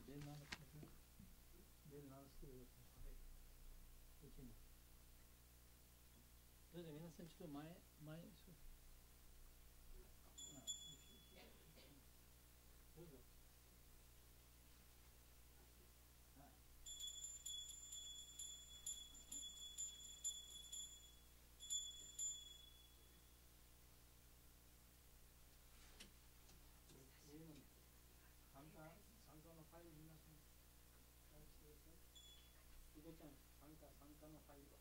どうぞ皆さんちょっと前どうぞ。参加のファイル皆さん返してください。ゆかちゃん参加のファイルは。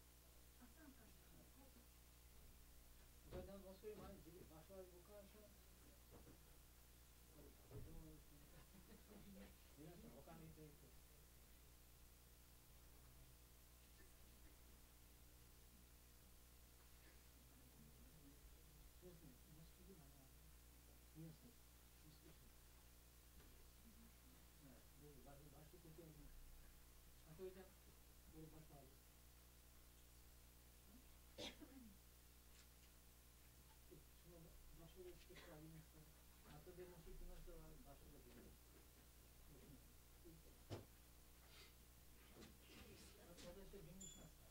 じゃあもうそれ前に場所は動かします。とてもいいですね。皆さん他の人にと。そうですね。もう少し皆さん。もう少し。どうぞ場所こちらに。あ、これじゃこれ場所ある。その場所で少しありますから。後でもし行きましたら場所が出る。私は準備しますか。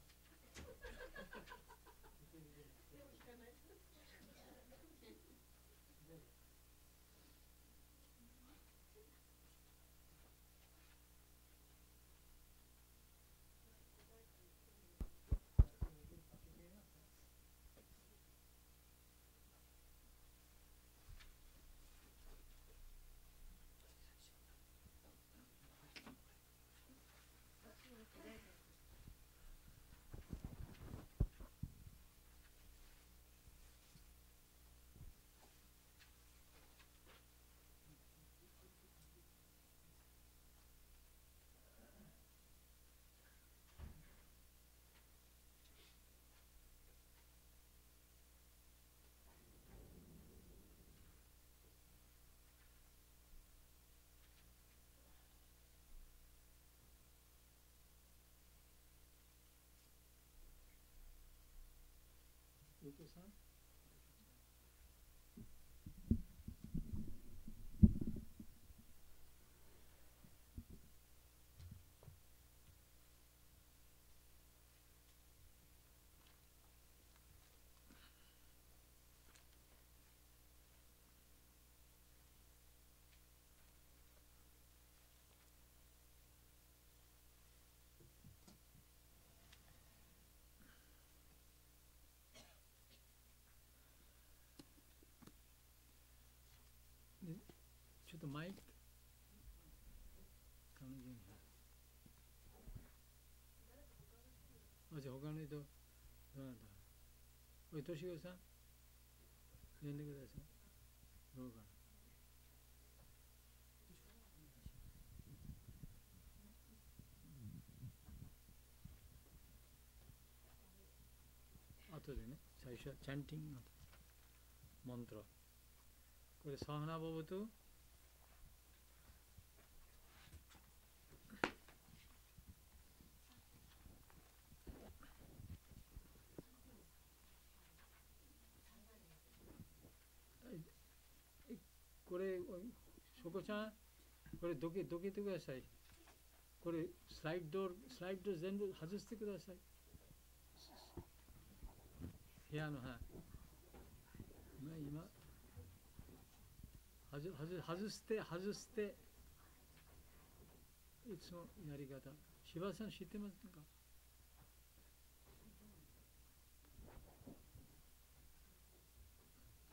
ゆうこさん。ちょっとマイク彼女に。あ、じゃあ他の人どうなんだ。おい、としごさん呼んでください。どうかな。後でね、最初はチャンティングのマントラ。これサハナボブとこれ、しょこちゃん、これどけてください。これスライド全部外してください。部屋の、はい。今外して、いつもやり方。柴さん知ってますか。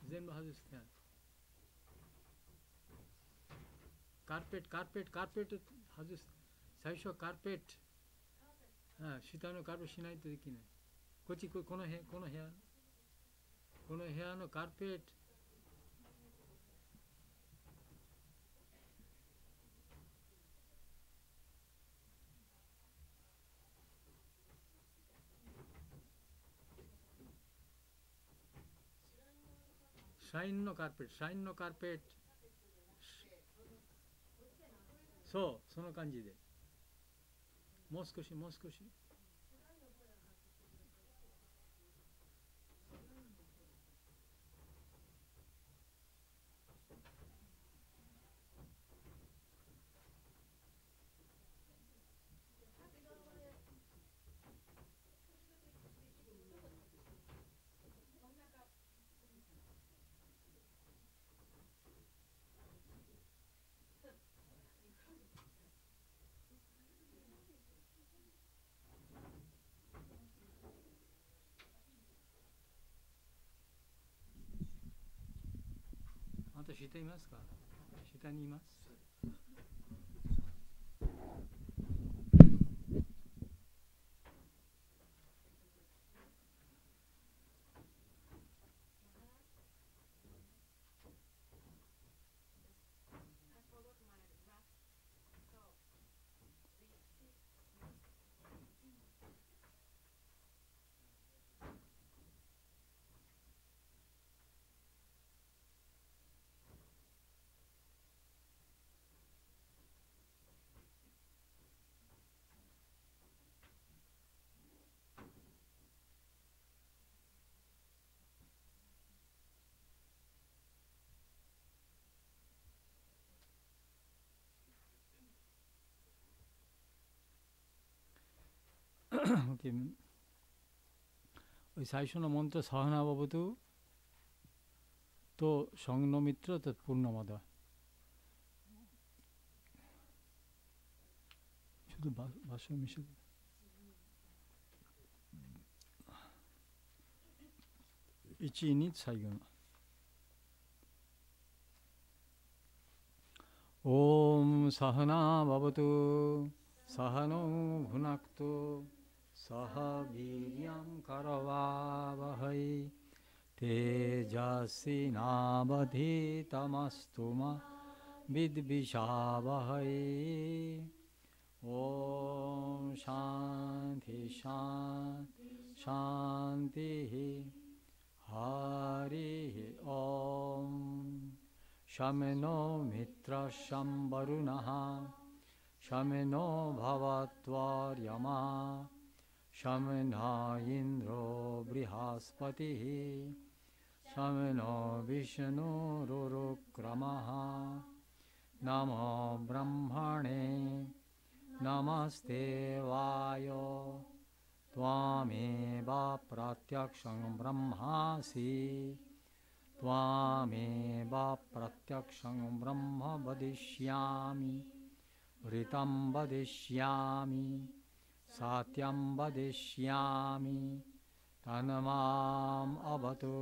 全部外して。カーペット外す。最初はカーペット。下のカーペットしないとできない。この部屋のカーペット。シャインのカーペット。そう、その感じで。もう少し。た下いますか？下にいます。最初のモントサハナバブトとシャンノミトラとプルナマダ。ちょっと場所を見せて。1位に最後の。オームサハナバブトサハノブナクトサハビリアンカラワバハイテジャシナバディタマストマビドビシャバハイオーシャンティシャンシャンティハリオームシャメノミトラシャンバルナハシャメノバワトワリヤマシャメナインドロブリハスパティシャメノビシュヌルルクラマハナモブランマネナマステワヨトワメバプラティアクシャンブランマシत्वामेव प्रत्यक्षं ब्रह्म वदिष्यामि ऋतं वदिष्यामि सत्यं वदिष्यामि तन्माम् अवतु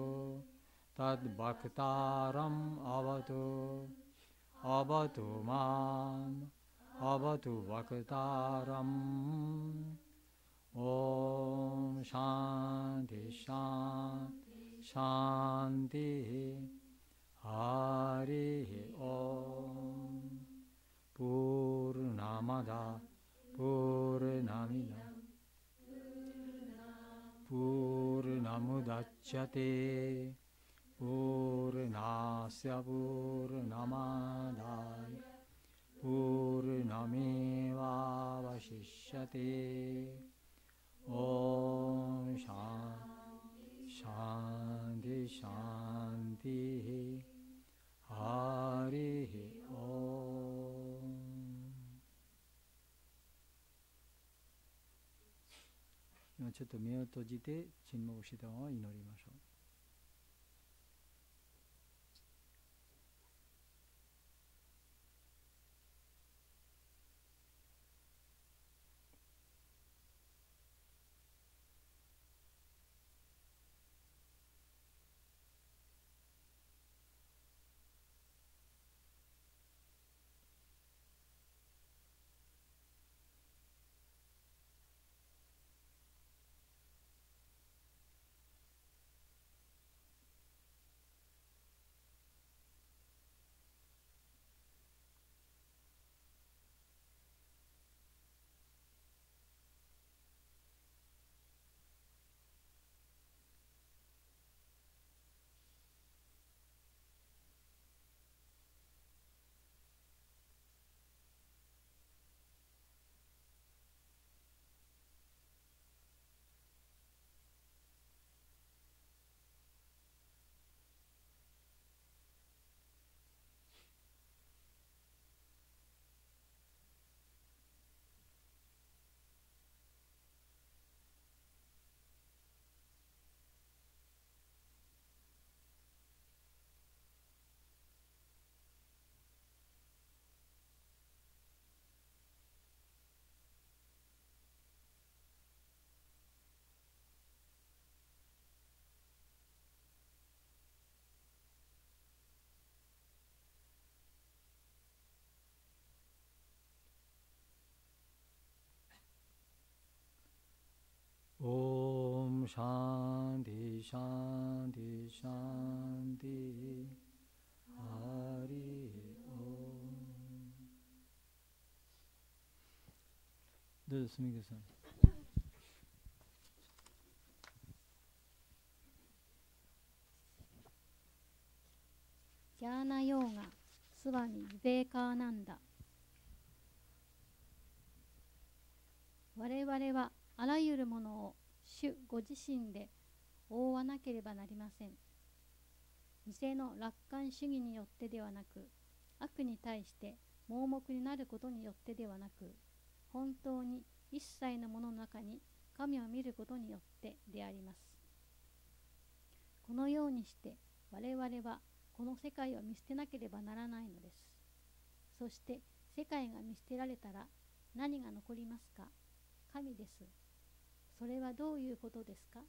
तद्भक्तारम् अवतु अवतु माम् अवतु भक्तारम् ॐ शान्ति शान्ति Shanti Hari Om Purnamada Purnamida Purnamudachyate Purnasya Purnamadaya Purnameva Vashishyate Om Shanti Shanti Shanti Hari Om 今ちょっと目を閉じて沈黙したのを祈りましょう。シャンティシャンティシャンティハリオム。どうぞ、すみれさん。ギャーナヨーガスワミ・ビベーカーナンダ。我々はあらゆるものを主ご自身で覆わなければなりません。偽の楽観主義によってではなく、悪に対して盲目になることによってではなく、本当に一切のものの中に神を見ることによってであります。このようにして我々はこの世界を見捨てなければならないのです。そして世界が見捨てられたら何が残りますか？神です。それはどういうことですか？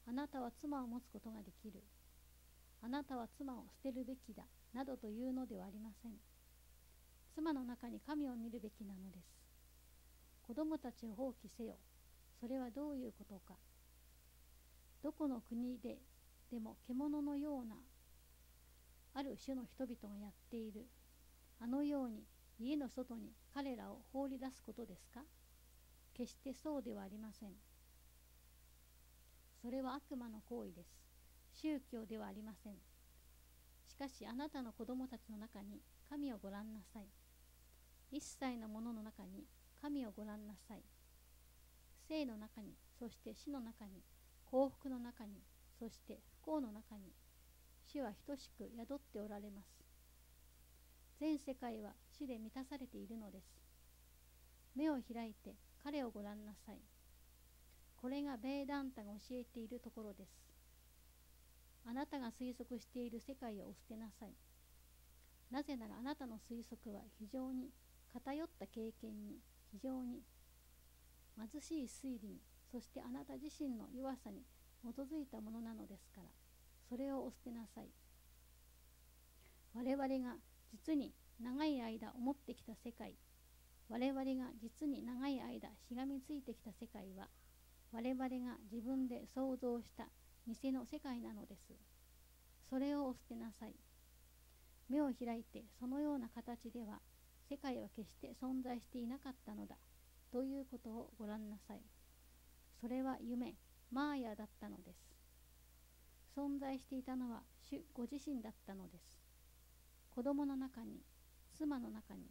あなたは妻を持つことができる。あなたは妻を捨てるべきだ。などというのではありません。妻の中に神を見るべきなのです。子供たちを放棄せよ。それはどういうことか。どこの国でも獣のようなある種の人々がやっているあのように家の外に彼らを放り出すことですか？決してそうではありません。それは悪魔の行為です。宗教ではありません。しかしあなたの子供たちの中に神をご覧なさい。一切のものの中に神をご覧なさい。生の中に、そして死の中に、幸福の中に、そして不幸の中に、主は等しく宿っておられます。全世界は主で満たされているのです。目を開いて彼をご覧なさい。これがベーダンタが教えているところです。あなたが推測している世界を捨てなさい。なぜならあなたの推測は非常に偏った経験に、非常に貧しい推理に、そしてあなた自身の弱さに基づいたものなのですから、それを捨てなさい。我々が実に長い間思ってきた世界、我々が実に長い間しがみついてきた世界は、我々が自分で想像した偽の世界なのです。それを捨てなさい。目を開いてそのような形では世界は決して存在していなかったのだということをご覧なさい。それは夢、マーヤだったのです。存在していたのは主ご自身だったのです。子供の中に、妻の中に、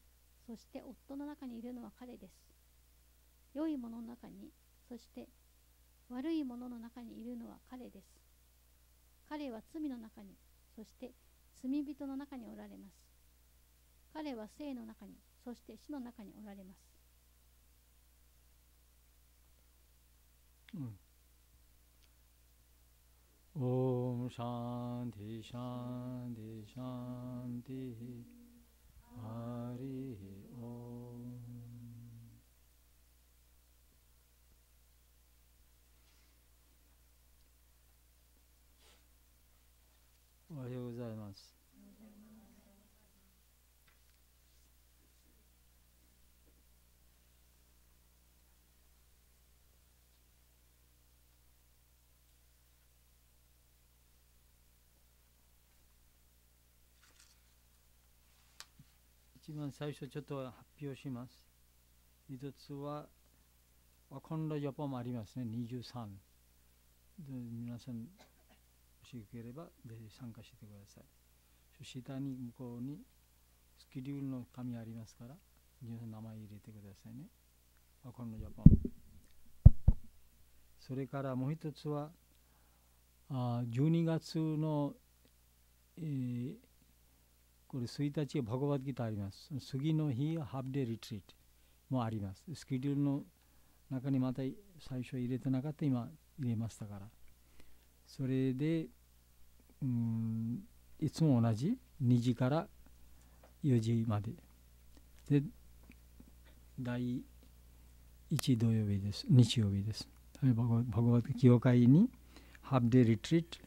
そして夫の中にいるのは彼です。良いものの中に、そして悪いものの中にいるのは彼です。彼は罪の中に、そして罪人の中におられます。彼は生の中に、そして死の中におられます。オムシャンティシャンティシャンティハリオム。おはようございます。一番最初ちょっと発表します。一つはワコンダジャパンもありますね、23。皆さんもしよければぜひ参加してください。下に向こうにスケジュールの紙ありますから、皆さん名前入れてくださいね。ワコンダジャパン。それからもう一つは12月の、これ1日はバガバッドギターあります。次の日はハーフデーリトリートもあります。スケジュールの中にまた最初入れてなかった、今入れましたから。それでいつも同じ2時から4時までで、第1土曜日です。日曜日です。バガバッド教会にハーフデーリトリート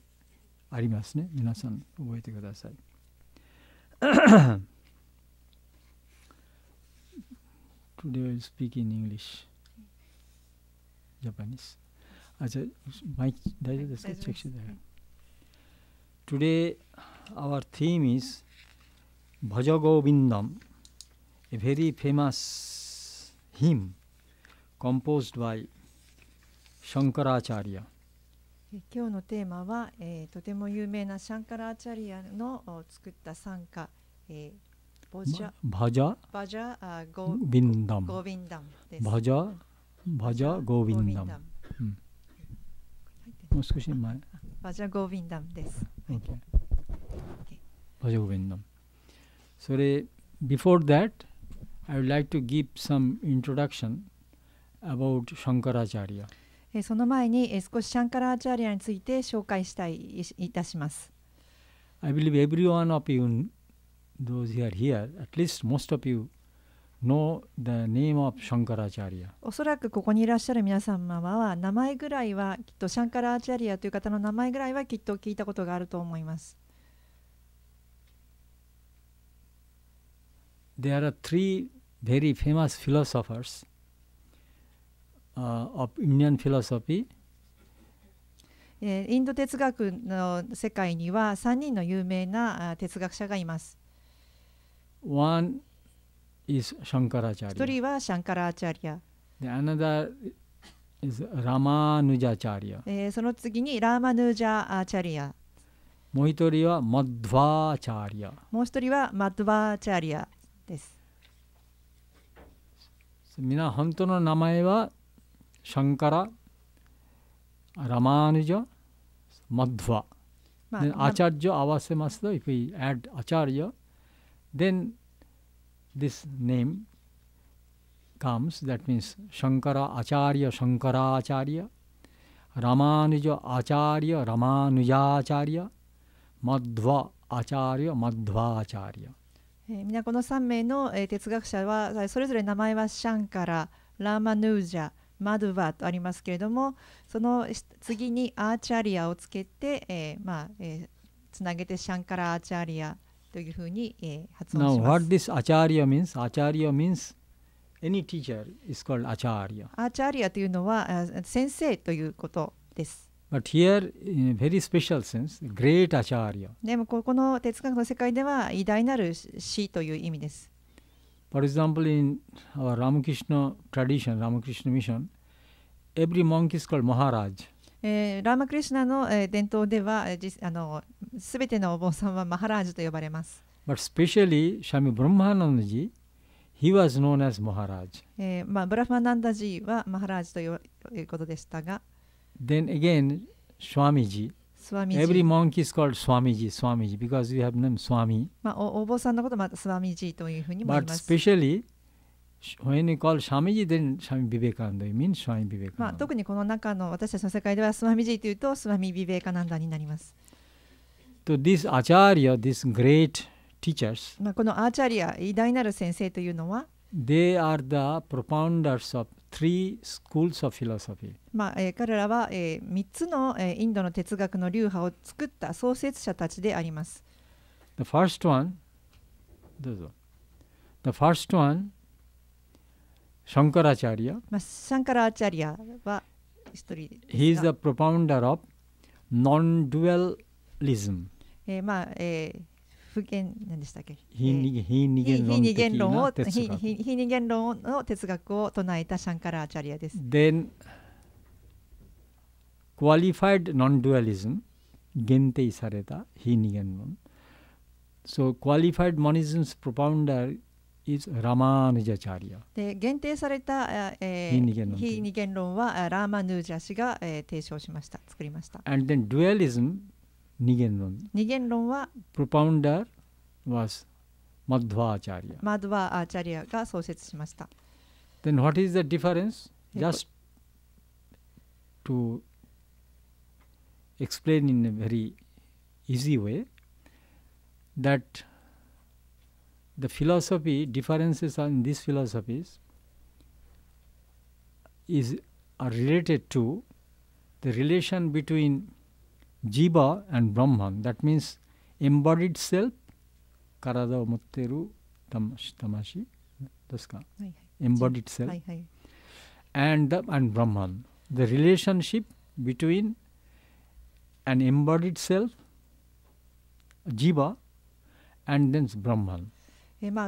ありますね。皆さん覚えてください。Today I will speak in English, Japanese. अच्छा माइक大丈夫ですか？チェックして。Today our theme is Bhaja Govindam, a very famous hymn composed by Shankaracharya. 今日のテーマは、とても有名なシャンカラーチャリアの作った賛歌、バジャゴビンダムです。バジャゴビンダム。もう少し前。バジャゴビンダムです。バジャゴビンダム。それ、before that, I would like to give some introduction about Shankaracharya. その前に少しシャンカラーチャリアについて紹介いたします。I believe every one of you, those who are here, at least most of you know the name of Shankaracharya. おそらくここにいらっしゃる皆様は名前ぐらいはきっとシャンカラーチャリアという方の名前ぐらいはきっと聞いたことがあると思います。There are three very famous philosophers.of Indian philosophy. インド哲学の世界には3人の有名な哲学者がいます。One is Shankaracharya. 一人はシャンカラーチャリア。The another is Ramanujacharya. その次にラーマヌージャーチャリア。もう一人はマッドワーチャリア。もう一人はマッドワーチャリアです。みんな本当の名前はシャンカラ、ラマヌジャ、マッドワ。アチャリア合わせますと、if we add アチャリア、then this name comes, that means Shankara Acharya, Shankara Acharya, Ramanuja Acharya, Ramanuja Acharya, Madhva Acharya, Madhva Acharya. みんなこの3名の哲学者はそれぞれ名前はシャンカラ、ラーマヌージャ、マドゥバとありますけれども、その次にアーチャリアをつけて、つなげてシャンカラアーチャリアというふうに、発音します。Now what this Acharya means? Acharya means any teacher is called Acharya. アーチャリアというのは先生ということです。But here, in a very special sense, great Acharya. でもこの哲学の世界では偉大なる師という意味です。For example, in our Ramakrishna tradition, Ramakrishna mission, every monk is called Maharaj. ラーマクリシュナの伝統ではすべてのお坊さんはマハラージュと呼ばれます。But especially Swami Brahmanandaji, he was known as Maharaj. ブラフマナンダジーはマハラージュということでしたが、Then again, Swamiji. Every monk is called Swamiji, Swamiji, because we have name Swami. お坊さんのことまたスワミジーというふうにも言い But ます。especially, when you call Swamiji, then Swami Vivekananda, you mean Swami Vivekananda. 特にこの中の私たちの世界ではスワミジーというとスワミビベーカナンダになります。So this Acharya, these great teachers, このアーチャリア、偉大なる先生というのは、they are the propounders of three schools of philosophy. 彼らは、3つの、インドの哲学の流派を作った創設者たちであります。The first one, Shankaracharya. シャンカラアーチャリアは一人ですが。He is the propounder of non-dualism. 不言何でしたっけ？非二元論の哲学。非二元論の哲学を唱えたシャンカラアーチャリアです。Then qualified non-dualism 限定された非二元論。So qualified monism's propounder is Ramanujacharya. で限定された、非二元論はラーマヌージャ氏が、提唱しました。作りました。And then dualism 二元論。二元論は propounder was Madhva Acharya. マドワ・アーチャリアが創設しました。Then what is the difference? Just to explain in a very easy way that the philosophy differences in these philosophies are related to the relation between Jiva and Brahman. That means embodied self, 体を持っている魂ですか、embodied self, and Brahman. The relationship between an embodied self, jiva, and then Brahman.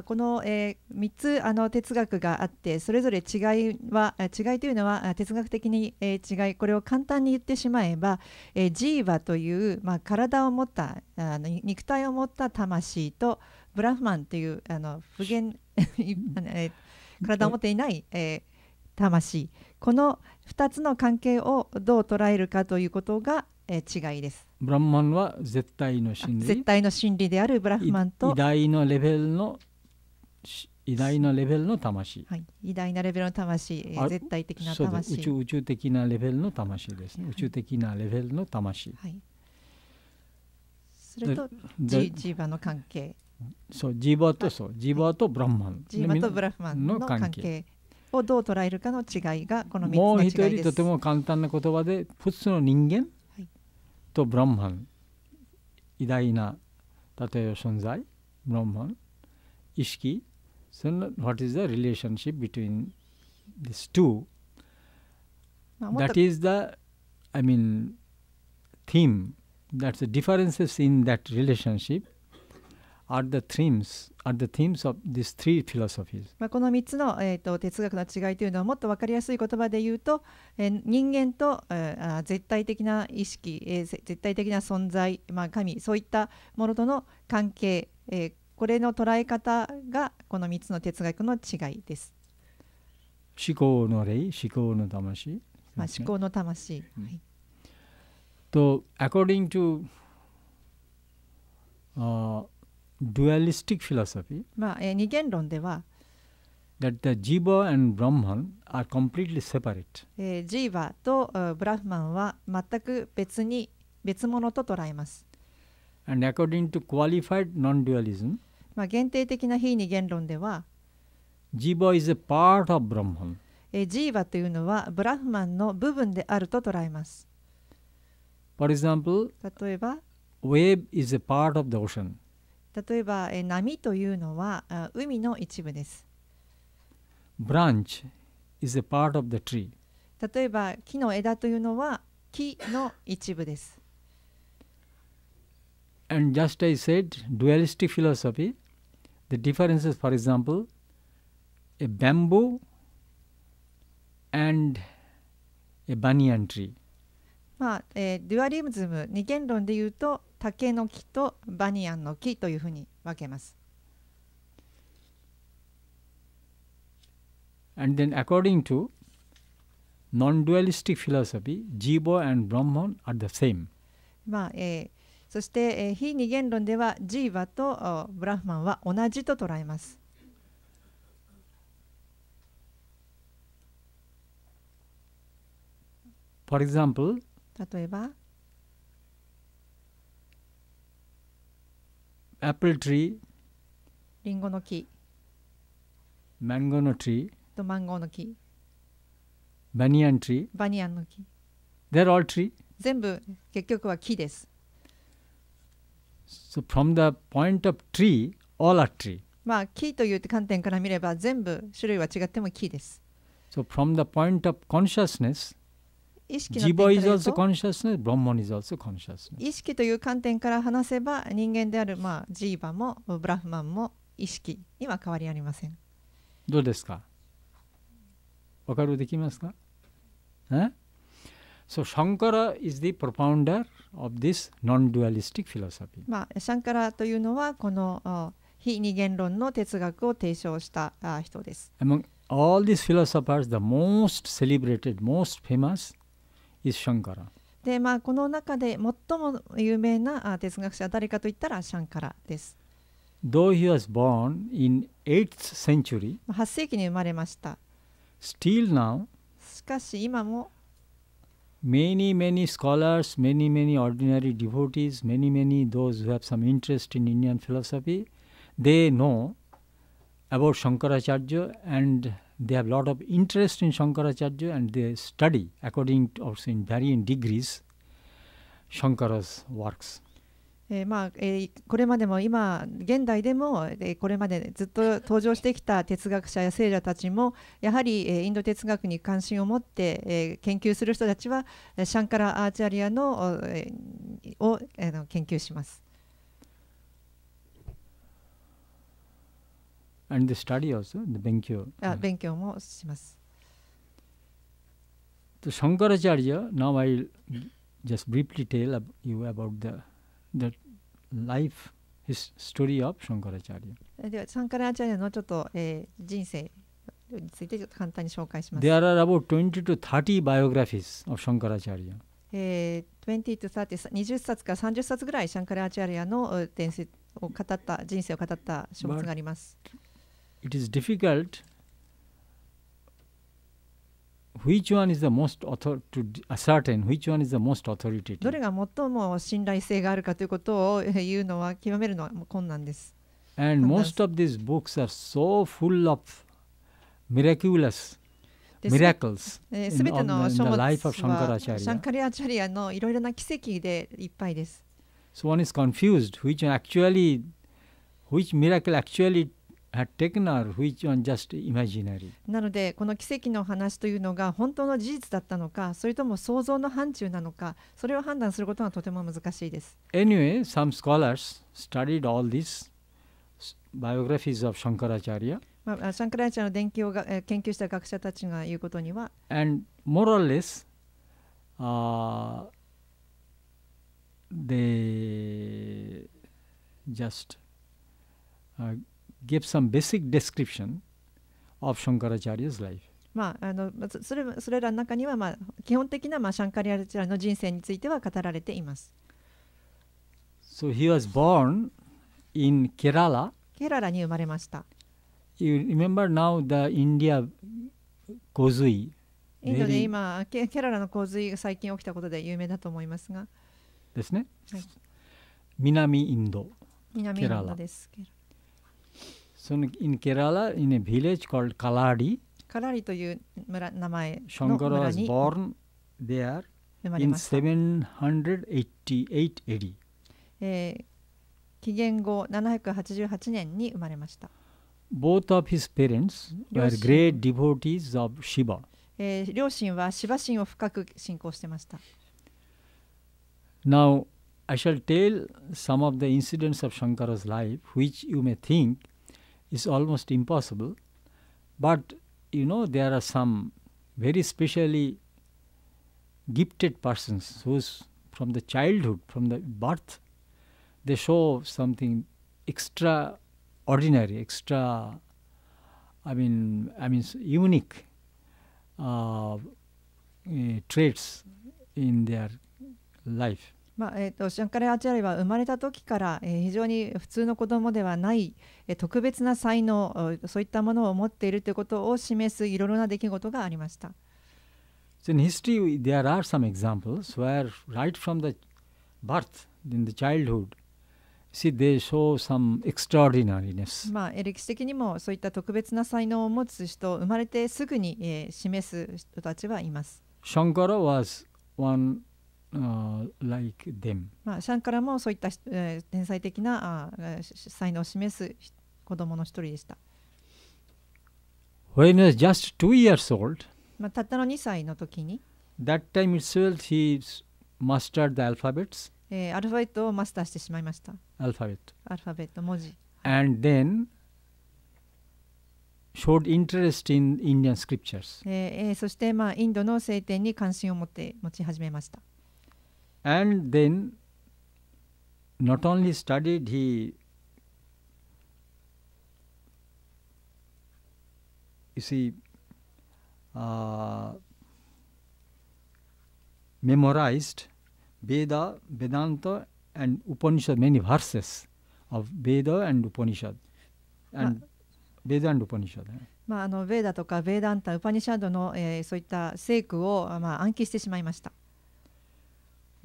この、3つ哲学があって、それぞれ違いというのは哲学的に、違い、これを簡単に言ってしまえば、ジーバという、体を持った肉体を持った魂とブラフマンという不言体を持っていない、魂、この2つの関係をどう捉えるかということが、違いです。ブラフマンは絶対の真理、絶対の真理であるブラフマンと偉大なレベルの魂、はい、偉大なレベルの魂、絶対的な魂、宇宙的なレベルの魂ですね、はい、宇宙的なレベルの魂、はい、それとジーバの関係、そうジーバとブラフマン、ジーバとブラフマンの関係をどう捉えるかの違いがこの3つの違いです。もう一人とても簡単な言葉で、普通の人間とブラフマン、偉大な例えば存在、ブラフマン、意識、so what is the relationship between these two? That is the, theme. That's the differences in that relationship are the themes of these three philosophies. この3つの、哲学の違いというのはもっと分かりやすい言葉で言うと、人間と、絶対的な意識、絶対的な存在、神、そういったものとの関係、これの捉え方がこの3つの哲学の違いです。思考の霊、思考の魂、思考の魂、はい、と according to、dualistic philosophy、二元論では、that the jiva and Brahman are completely separate。ジーバとブラフマンは全く別物と捉えます。And according to qualified non-dualism、限定的な非二元論では、jiva is a part of Brahman。ジーバというのはブラフマンの部分であると捉えます。For example、例えば、wave is a part of the ocean。例えば、波というのは海の一部です。branch is a part of the tree。例えば、木の枝というのは木の一部です。And just I said, dualistic philosophy, the differences, for example, a bamboo and a banyan tree。デュアリズム、二元論でいうと、竹の木とバニヤンの木というふうに分けます。And then according to non-dualistic philosophy, Jiva and Brahman are the same。そして、非二元論ではジーバとブラフマンは同じと捉えます。For example、例えば、apple tree、リンゴの木、mango の tree、とマンゴーの木、バニヤン tree、バニヤンの木、they're all tree。全部結局は木です。So from the point of tree, all are tree。木という観点から見れば全部種類は違っても木です。So from the point of consciousness、意識の点 Jiva から is 言う also と、consciousness, Brahman is also consciousness。意識という観点から話せば人間である、ジーバもブラフマンも意識には変わりありません。どうですか？わかるできますか？So Shankara is the propounder of this non-dualistic philosophy。シャンカラというのはこの非二元論の哲学を提唱した人です。Among all these philosophers, the most celebrated, most famous is Shankara。で、この中で最も有名な哲学者は誰かといったらシャンカラです。Though he was born in 8th century、8世紀に生まれました。Still now、しかし今もmany scholars, many ordinary devotees, many those who have some interest in Indian philosophy, they know about Shankaracharya and they have a lot of interest in Shankaracharya and they study according to also in varying degrees Shankara's works。これまでも今現代でも、これまでずっと登場してきた哲学者や聖者たちもやはり、インド哲学に関心を持って、研究する人たちはシャンカラ・アーチャリアの、を、研究します。And the study also, the 勉強。勉強もします。So Shankaracharya, now I'll just briefly tell you about the life, his story of Shankaracharya. ではシャンカラ・アーチャリアのちょっと、人生についてちょっと簡単に紹介します。There are about 20 to 30 biographies of Shankaracharya. 20 to 30、20冊から30冊ぐらいシャンカラ・アーチャリアの伝説を語った人生を語った書物があります。It is difficult which one is the most to ascertain which one is the most authoritative. どれが最も信頼性があるかということを言うのは極めるのは困難です。And most of these books are so full of miracles in the life of Shankaracharya. シャンカラ・アーチャリアのいろいろな奇跡でいっぱいです。So one is confused which miracle actually had taken or which one just imaginary. なのでこの奇跡の話というのが本当の事実だったのか、それとも想像の範疇なのか、それを判断することはとても難しいです。Anyway, some scholars studied all these biographies of Shankaracharya. シャンカラ・アーチャリアの伝記を研究した学者たちが言うことには、and more or less they just give some basic description of Shankaracharya's life. それらの中には、基本的な、シャンカラ・アーチャリアの人生については語られています。So he was born in Kerala. ケララに生まれました。You remember now the India 洪水。インドで今、ケララの洪水が最近起きたことで有名だと思いますが。ですね。はい、南インド。南インドです。So in Kerala, in a village called Kaladi, カラリという名前の Shankara 村 was に born there 生まれ in ました。788 AD. 紀元後788年に生まれました。Both of his parents were great devotees of Shiva. 両親はシバ神を深く信仰してました。Now, I shall tell some of the incidents of Shankara's life, which you may think is almost impossible, but you know there are some very specially gifted persons whose from the childhood, from the birth, they show something extraordinary, unique traits in their life. シャンカラ・アーチャリアは生まれた時から、非常に普通の子供ではない、特別な才能、そういったものを持っているということを示すいろいろな出来事がありました。So in history, there are some examples where right from the birth, in the childhood, see they show some extraordinariness. 歴史的にもそういった特別な才能を持つ人、生まれてすぐに、示す人たちはいます。Shankara was one like them. シャンカラもそういった、天才的な才能を示す子供の一人でした。When he was just 2 years old, たったの2歳の時に、that time itself he mastered the alphabets. アルファベットをマスターしてしまいました。アルファベット文字。And then showed interest in Indian scriptures. そして、インドの聖典に関心を持ち始めました。And then not only studied, he memorized Veda, Vedanta and Upanishad, many verses of Veda and Upanishad. Veda and Upanishad. ベーダとかベーダンタ、ウパニシャドの、そういった聖句を、暗記してしまいました。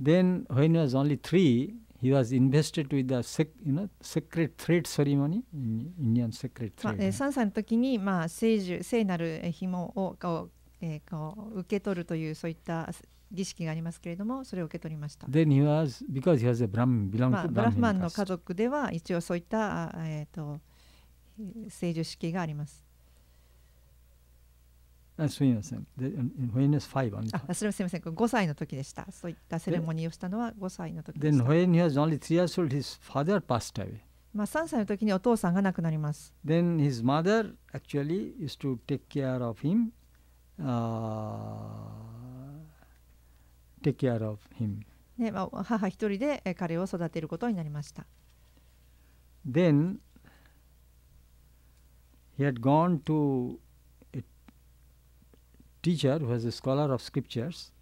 Then when he was only 3, he was invested with the sacred thread ceremony, Indian sacred thread. 3歳の時に、聖なる紐を受け取るというそういった儀式がありますけれども、それを受け取りました。Then he was, because he was a Brahmin, belonged まあ、 to ブラフマン Brahmin の家 caste. 族では一応そういった、聖樹式があります。すみません。When he was 5 on the すみません、5歳の時でした。そういったセレモニーをしたのは5歳の時でし Then た。when he was only 3 years old, his father passed away. まあ、3歳の時にお父さんが亡くなります。Then his mother actually used to take care of him, take care of him. ね、まあ、母一人で彼を育てることになりました。Then he had gone to a teacher who was a scholar of scriptures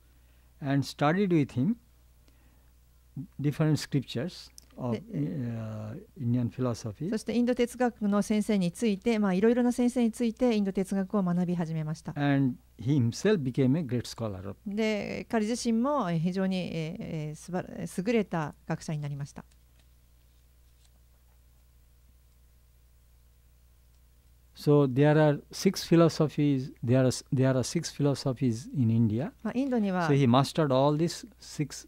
and studied with him different scriptures of Indian philosophy. そしてインド哲学の先生について、まあ、いろいろな先生についてインド哲学を学び始めました。And he himself became a great scholar. で、彼自身も非常に、優れた学者になりました。So there are 6 philosophies. There are 6 philosophies in India. まあ、インドには So he mastered all these 6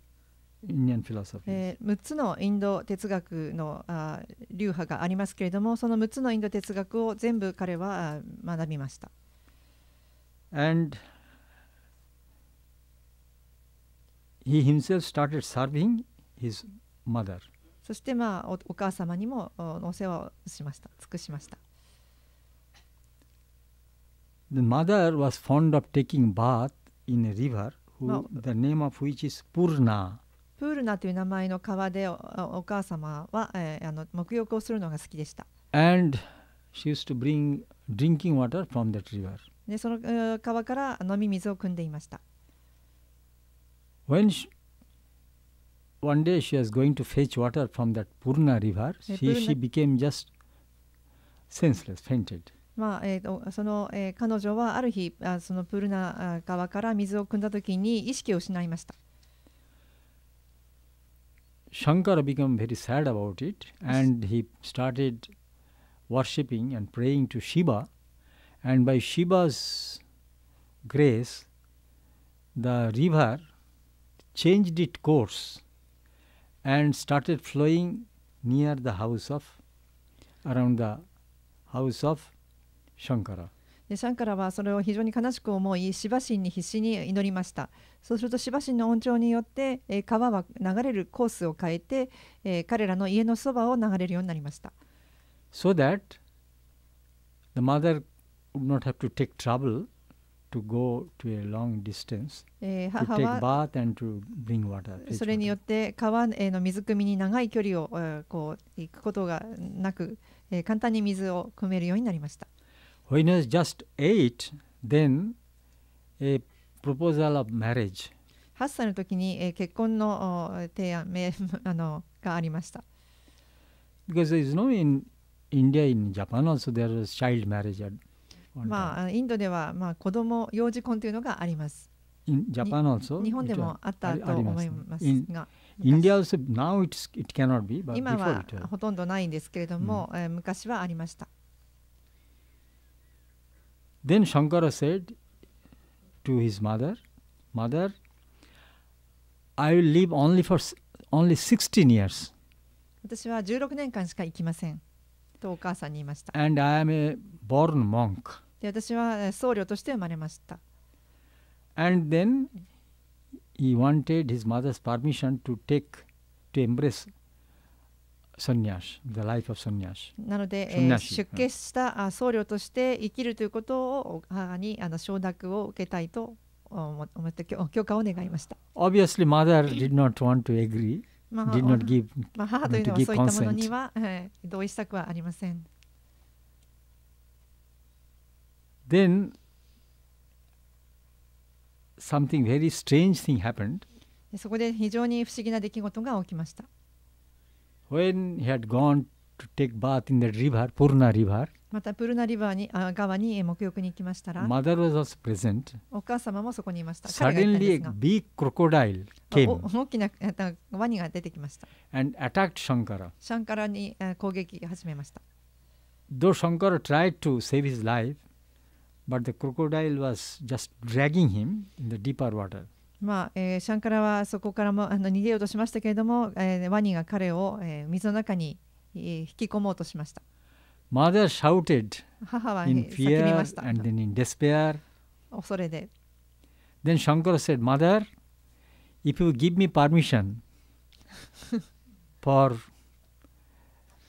Indian philosophies. 6つのインド哲学の流派がありますけれども、その6つのインド哲学を全部彼は学びました。And he himself started serving his mother. そして、まあ、お母様にもお世話をしました。尽くしました。The mother was fond of taking bath in a river, the name of which is Purna. プールナという名前の川でお母様は、沐浴をするのが好きでした。And she used to bring drinking water from that river. で、その川から飲み水を汲んでいました。When one day she was going to fetch water from that Purna river, she became just senseless, fainted. まあその彼女はある日そのプールナ川から水を汲んだ時に意識を失いました。Shankara became very sad about it, and he started worshipping and praying to Shiva, and by Shiva's grace the river changed its course and started flowing near the house of around the house of Shankara. でシャンカラはそれを非常に悲しく思い、シバ神に必死に祈りました。そうするとシバ神の恩寵によって、川は流れるコースを変えて、彼らの家のそばを流れるようになりました。So that the mother would not have to take trouble to go to a long distance to take bath and to bring water. それによって川への水汲みに長い距離をこう行くことがなく、簡単に水を汲めるようになりました。When he was just 8, then a proposal of marriage. 8歳の時に、結婚の提案がありました。Because there is no in India, in Japan also there was child marriage at one time. まあインドではまあ幼児婚というのがあります。In Japan also. 日本でもあったと思いますが。India also now it cannot be, but 今 before は it was. ほとんどないんですけれども、昔はありました。Then Shankara said to his mother, "Mother, I will live only 16 years." 私は16年間しか生きませんとお母さんに言いました。And I am a born monk. で、私は僧侶として生まれました。And then he wanted his mother's permission to embrace sannyas, the life of sannyas. なので、出家した僧侶として生きるということを母に承諾を受けたいと思って許可を願いました。Obviously, mother did not want to agree, did not give 母というのはそういったものには同意したくはありません。Then something very strange thing happened. そこで非常に不思議な出来事が起きました。When he had gone to take bath in the river, Purna river, またプルナリバーに川に沐浴に行きましたら、 mother was also present. お母様もそこにいました。 Suddenly, a big crocodile came 大きなワニが出てきました。and attacked Shankara. シャンカラに攻撃を始めました。Though Shankara tried to save his life, but the crocodile was just dragging him in the deeper water. まあシャンカラはそこからも逃げようとしましたけれども、ワニが彼を、水の中に、引き込もうとしました。Mother shouted 母は、 in 叫び fear ました。 and then in despair. 恐れで。 Then Shankara said, Mother, if you give me permission for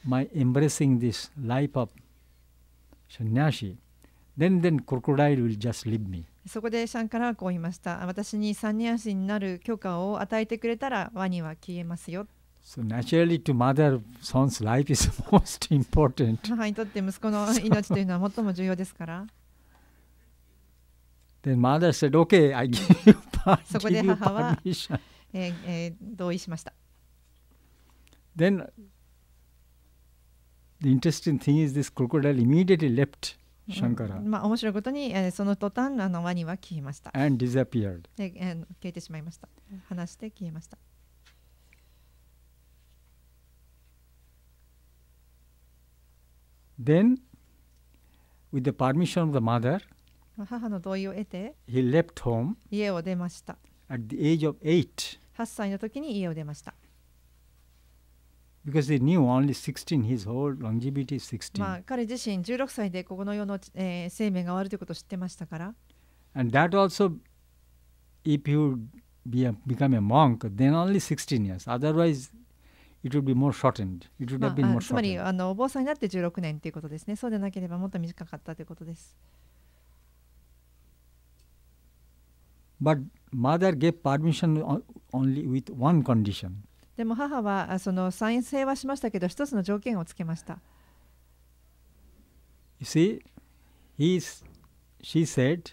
my embracing this life of sannyasi, then crocodile will just leave me. そこでシャンカラはこう言いました。私にサンニャシになる許可を与えてくれたらワニは消えますよ。 So naturally to mother, son's life is most important. 母にとって息子の命というのは最も重要ですから。 Then mother said, okay, I give you, そこで give you 母は、 permission. 同意しました。 Then the interesting thing is this crocodile immediately left Shankara まあ面白いことに、その途端ワニは消えました。 and disappeared. 消えてしまいました。話して消えました。 Then, with the permission of the mother, 母の同意を得て he left home 家を出ました。 at the age of 8 8歳の時に家を出ました。 because he knew only 16, his whole longevity is 16. まあ彼自身16歳でこの世の、生命が終わるということを知ってましたから。 And that also, if you become a monk, then only 16 years. Otherwise, it would be more shortened. It would have been more つまり shortened. お坊さんになって16年ということですね。そうでなければもっと短かったということです。 But mother gave permission only with one condition. でも母はその賛成はしましたけど一つの条件をつけました。 You see, she said,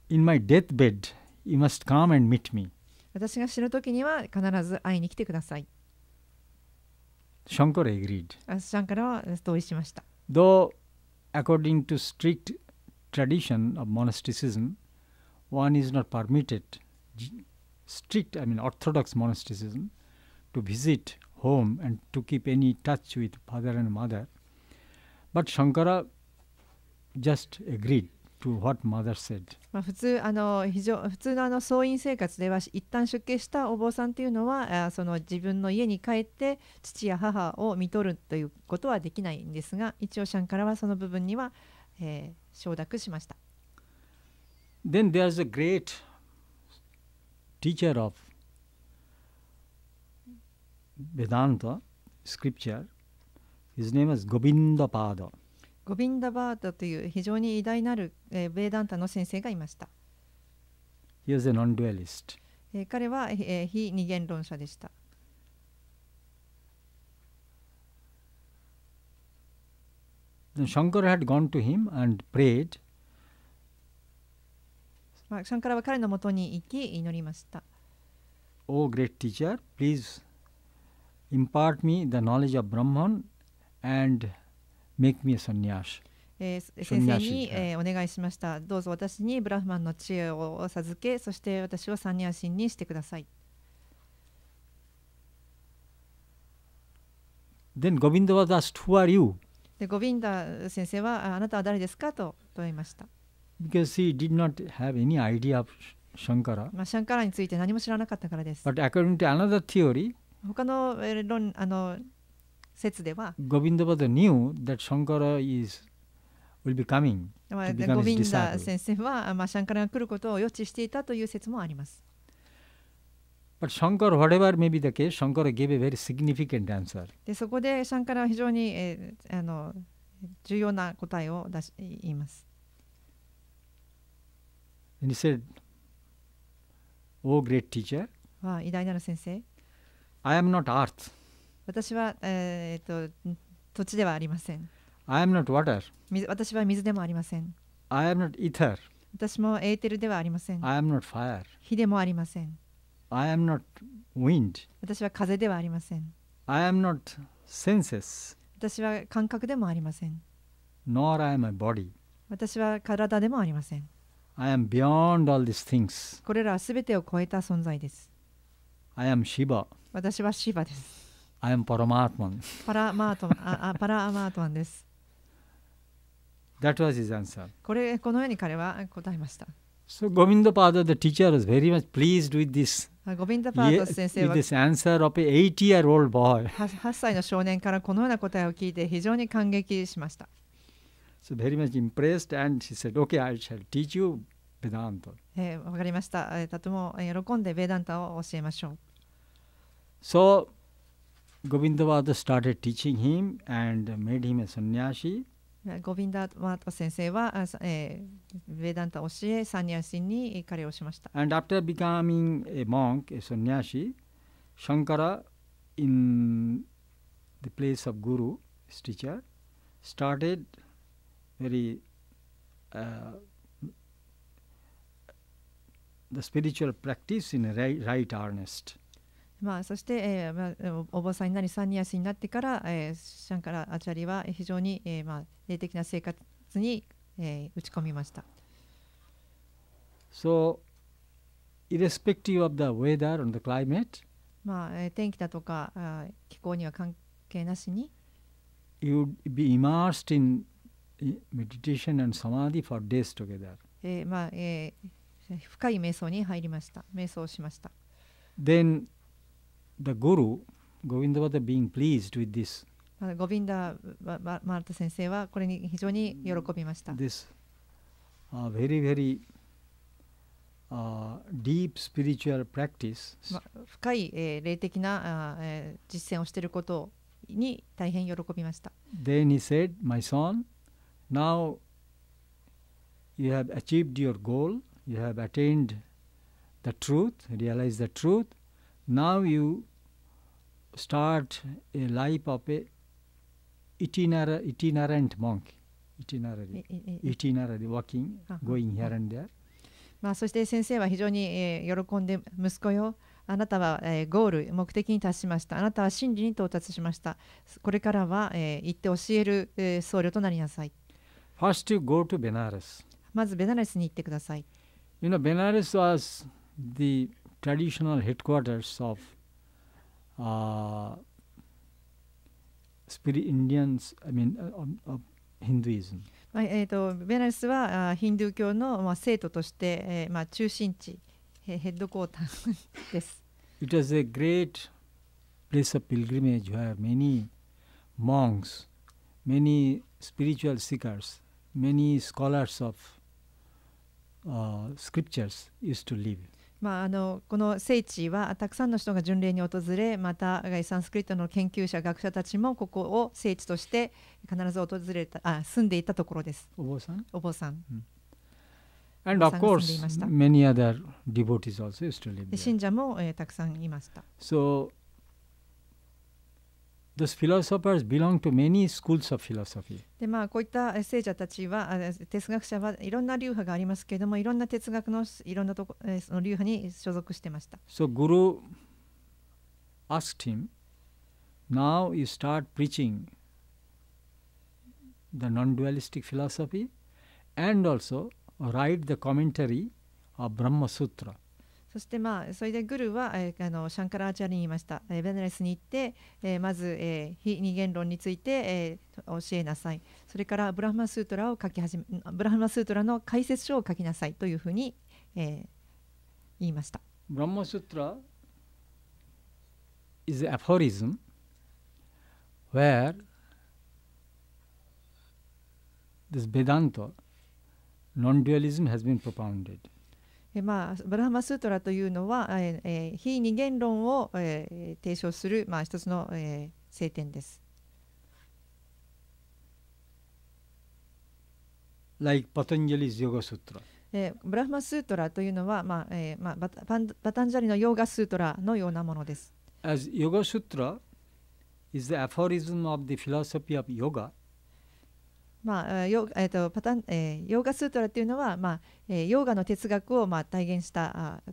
in my deathbed, you must come and meet me. 私が死ぬ時には必ず会いに来てください。 Shankara agreed. シャンカラは同意しました。 Though, according to strict tradition of monasticism, one is not permitted, strict, orthodox monasticism, to visit home and to keep any touch with father and mother. But Shankara just agreed to what mother said. 普通の僧院生活では一旦出家したお坊さんというのはその自分の家に帰って父や母を見とるということはできないんですが、一応シャンカラはその部分には、承諾しました。 Then there is a great teacher of Vedanta scripture. His name is Govindapada. ゴビンダバータという非常に偉大なる、ベーダンタの先生がいました。 He was a non-dualist. 彼は、非二元論者でした。 Then Shankara had gone to him and prayed. シャンカラは彼のもとに行き祈りました。 O great teacher, please impart me the knowledge of Brahman and make me a sannyas. 先生に、お願いしました。どうぞ私にブラフマンの知恵を授け、そして私をサンニャシンにしてください。 Then Govinda was asked, who are you? でゴビンダ先生はあなたは誰ですかと問いました。 Because he did not have any idea of Shankara. シャンカラについて何も知らなかったからです。 But according to another theory, 他の説では、 Govindavada knew that Shankara will be coming to ゴ become ビ his ンダ disciple. 先生は、シャンカラが来ることを予知していたという説もあります。 But Shankara, whatever may be the case, Shankara gave a very significant answer. でそこでシャンカラは非常に、重要な答えを言います。 And he said, O great teacher, 偉大なる先生、 I am not earth. 私は、土地ではありません。 I am not water. 私は水でもありません。 I am not ether. 私もエーテルではありません。 I am not fire. 火でもありません。 I am not wind. 私は風ではありません。 I am not senses. 私は感覚でもありません。 Nor I am a body. 私は体でもありません。 I am beyond all these things. これらはすべてを超えた存在です。 I am Shiva. 私はシーバです。 I am Paramatman. パラアマートマンです。 That was his answer. このように彼は答えました。So Govindapada, the teacher, was very much pleased with this, ゴビンダパート先生 with は this answer of a 8-year-old boy. 8歳の少年からこのような答えを聞いて非常に感激しました。So very much impressed, and she said, "Okay, I shall teach you Vedanta." わかりました。とても喜んでベーダンタを教えましょう。So Govindapada started teaching him and made him a sannyasi. ゴビンダパート先生はベーダンタを教え、サンニャシに彼をしました。And after becoming a monk, a sannyasi, Shankara, in the place of Guru, his teacher, started very the spiritual practice in a right earnest. そして、お坊さんになりサンニャシになってから、シャンカラアチャリは非常に、霊的な生活に、打ち込みました。So, irrespective of the weather and the climate, 天気だとか気候には関係なしに、you would be immersed in meditation and samadhi for days together. 深い瞑想に入りました。瞑想をしました。Then the Guru, Govindapada, being pleased with this, ゴビンダマータ先生はこれに非常に喜びました。this very, very deep spiritual practice. 深い、霊的な、実践をしていることに大変喜びました。Then he said, "My son, now you have achieved your goal, you have attained the truth, realized the truth. Now you start a life of a itinerant monk, itinerary walking, going here and there." そして先生は非常に、喜んで、息子よ、あなたは、ゴール、目的に達しました。あなたは真理に到達しました。これからは、行って教える、僧侶となりなさい。First you go to Benares. まずベナレスに行ってください。You know, Benares was the traditional headquarters of Indians, of Hinduism. ベナレスはヒンドゥー教の、聖都として、中心地、ヘッドクォーターです。It was a great place of pilgrimage where many monks, many spiritual seekers, many scholars of scriptures used to live. この聖地はたくさんの人が巡礼に訪れ、またサンスクリットの研究者、学者たちもここを聖地として必ず住んでいたところです。お坊さん。お坊さん。And of course, many other devotees also used to live there. 信者も、たくさんいました。So, those philosophers belong to many schools of philosophy. でこういった聖者たちは、哲学者はいろんな流派がありますけれども、いろんな哲学のいろんなその流派に所属してました。So Guru asked him, "Now you start preaching the non-dualistic philosophy and also write the commentary of Brahma Sutra." そしてそれでグルはシャンカラアーチャリに言いました。ベナレスに行って、まず、非二元論について、教えなさい。それからブラフマスートラの解説書を書きなさいというふうに、言いました。Brahma Sutra is an aphorism where this Vedanta, non-dualism, has been propounded. ブラハマスートラというのは、非二元論を、提唱する、一つの、聖典です。Like Patanjali's Yoga Sutra. ブラハマスートラというのは、バタンジャリのヨーガスートラのようなものです。As Yoga Sutra is the aphorism of the philosophy of yoga. ヨーガスートラというのは、ヨーガの哲学を、体現した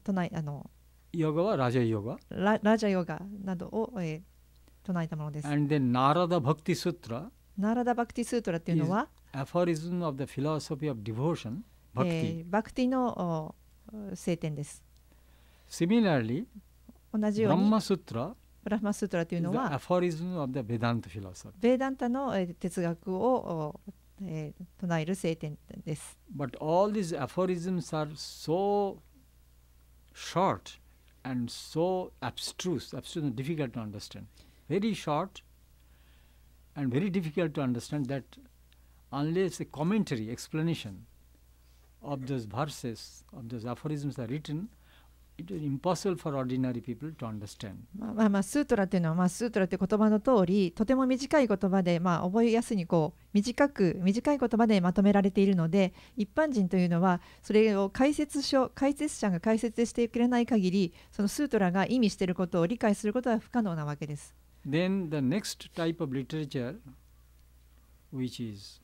ヨガはラジャヨガ。ラジャヨガなどを、唱えたものです。And then Narada Bhakti Sutra. ナーラダバクティスートラというのは、aphorism of the philosophy of devotion. バクティの聖典です。Similarly, 同じように、ブラマスートラというのは、aphorism of the Vedanta philosophy. ベーダンタの哲学を唱える聖典です。But all these aphorisms are so short and so abstruse, difficult to understand. Very short and very difficult to understand, that unless a commentary, explanation of those verses, of those aphorisms are written, it is impossible for ordinary people to understand. スートラというのは、スートラという言葉の通り、とても短い言葉で、覚えやすいに短い言葉でまとめられているので、一般人というのはそれを解説者が解説してくれない限り、そのスートラが意味していることを理解することは不可能なわけです。Then the next type of literature which is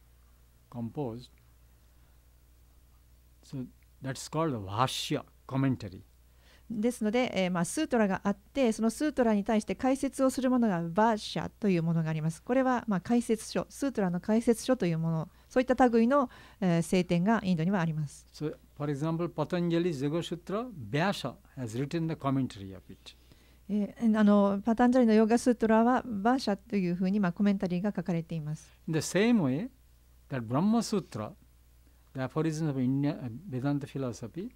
composed, so that's called Bhashya, commentary. ですので、スートラがあって、そのスートラに対して解説をするものがバーシャというものがあります。これは解説書、スートラの解説書というもの、そういった類の、聖典がインドにはあります。So, for example, Patanjali's Yoga Sutra, Vyasa has written the commentary of it. パタンジャリのヨガスートラはバーシャというふうにコメンタリーが書かれています。In the same way, that Brahma Sutra, the aphorisms of Indian Vedanta philosophy,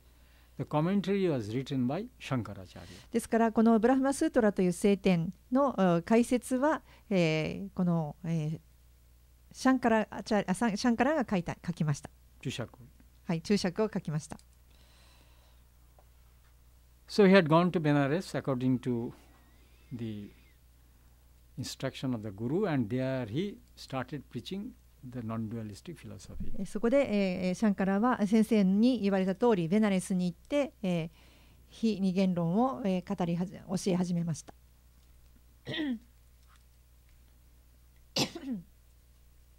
the commentary was written by Shankaracharya. ですからこのブラフマスートラという聖典の解説は、この、シャンカラが書きました。注釈。はい、注釈を書きました。So he had gone to Benares according to the instruction of the Guru, and there he started preaching the non-dualistic philosophy. そこで、シャンカラは先生に言われた通りベナレスに行って、非二元論を、教え始めました。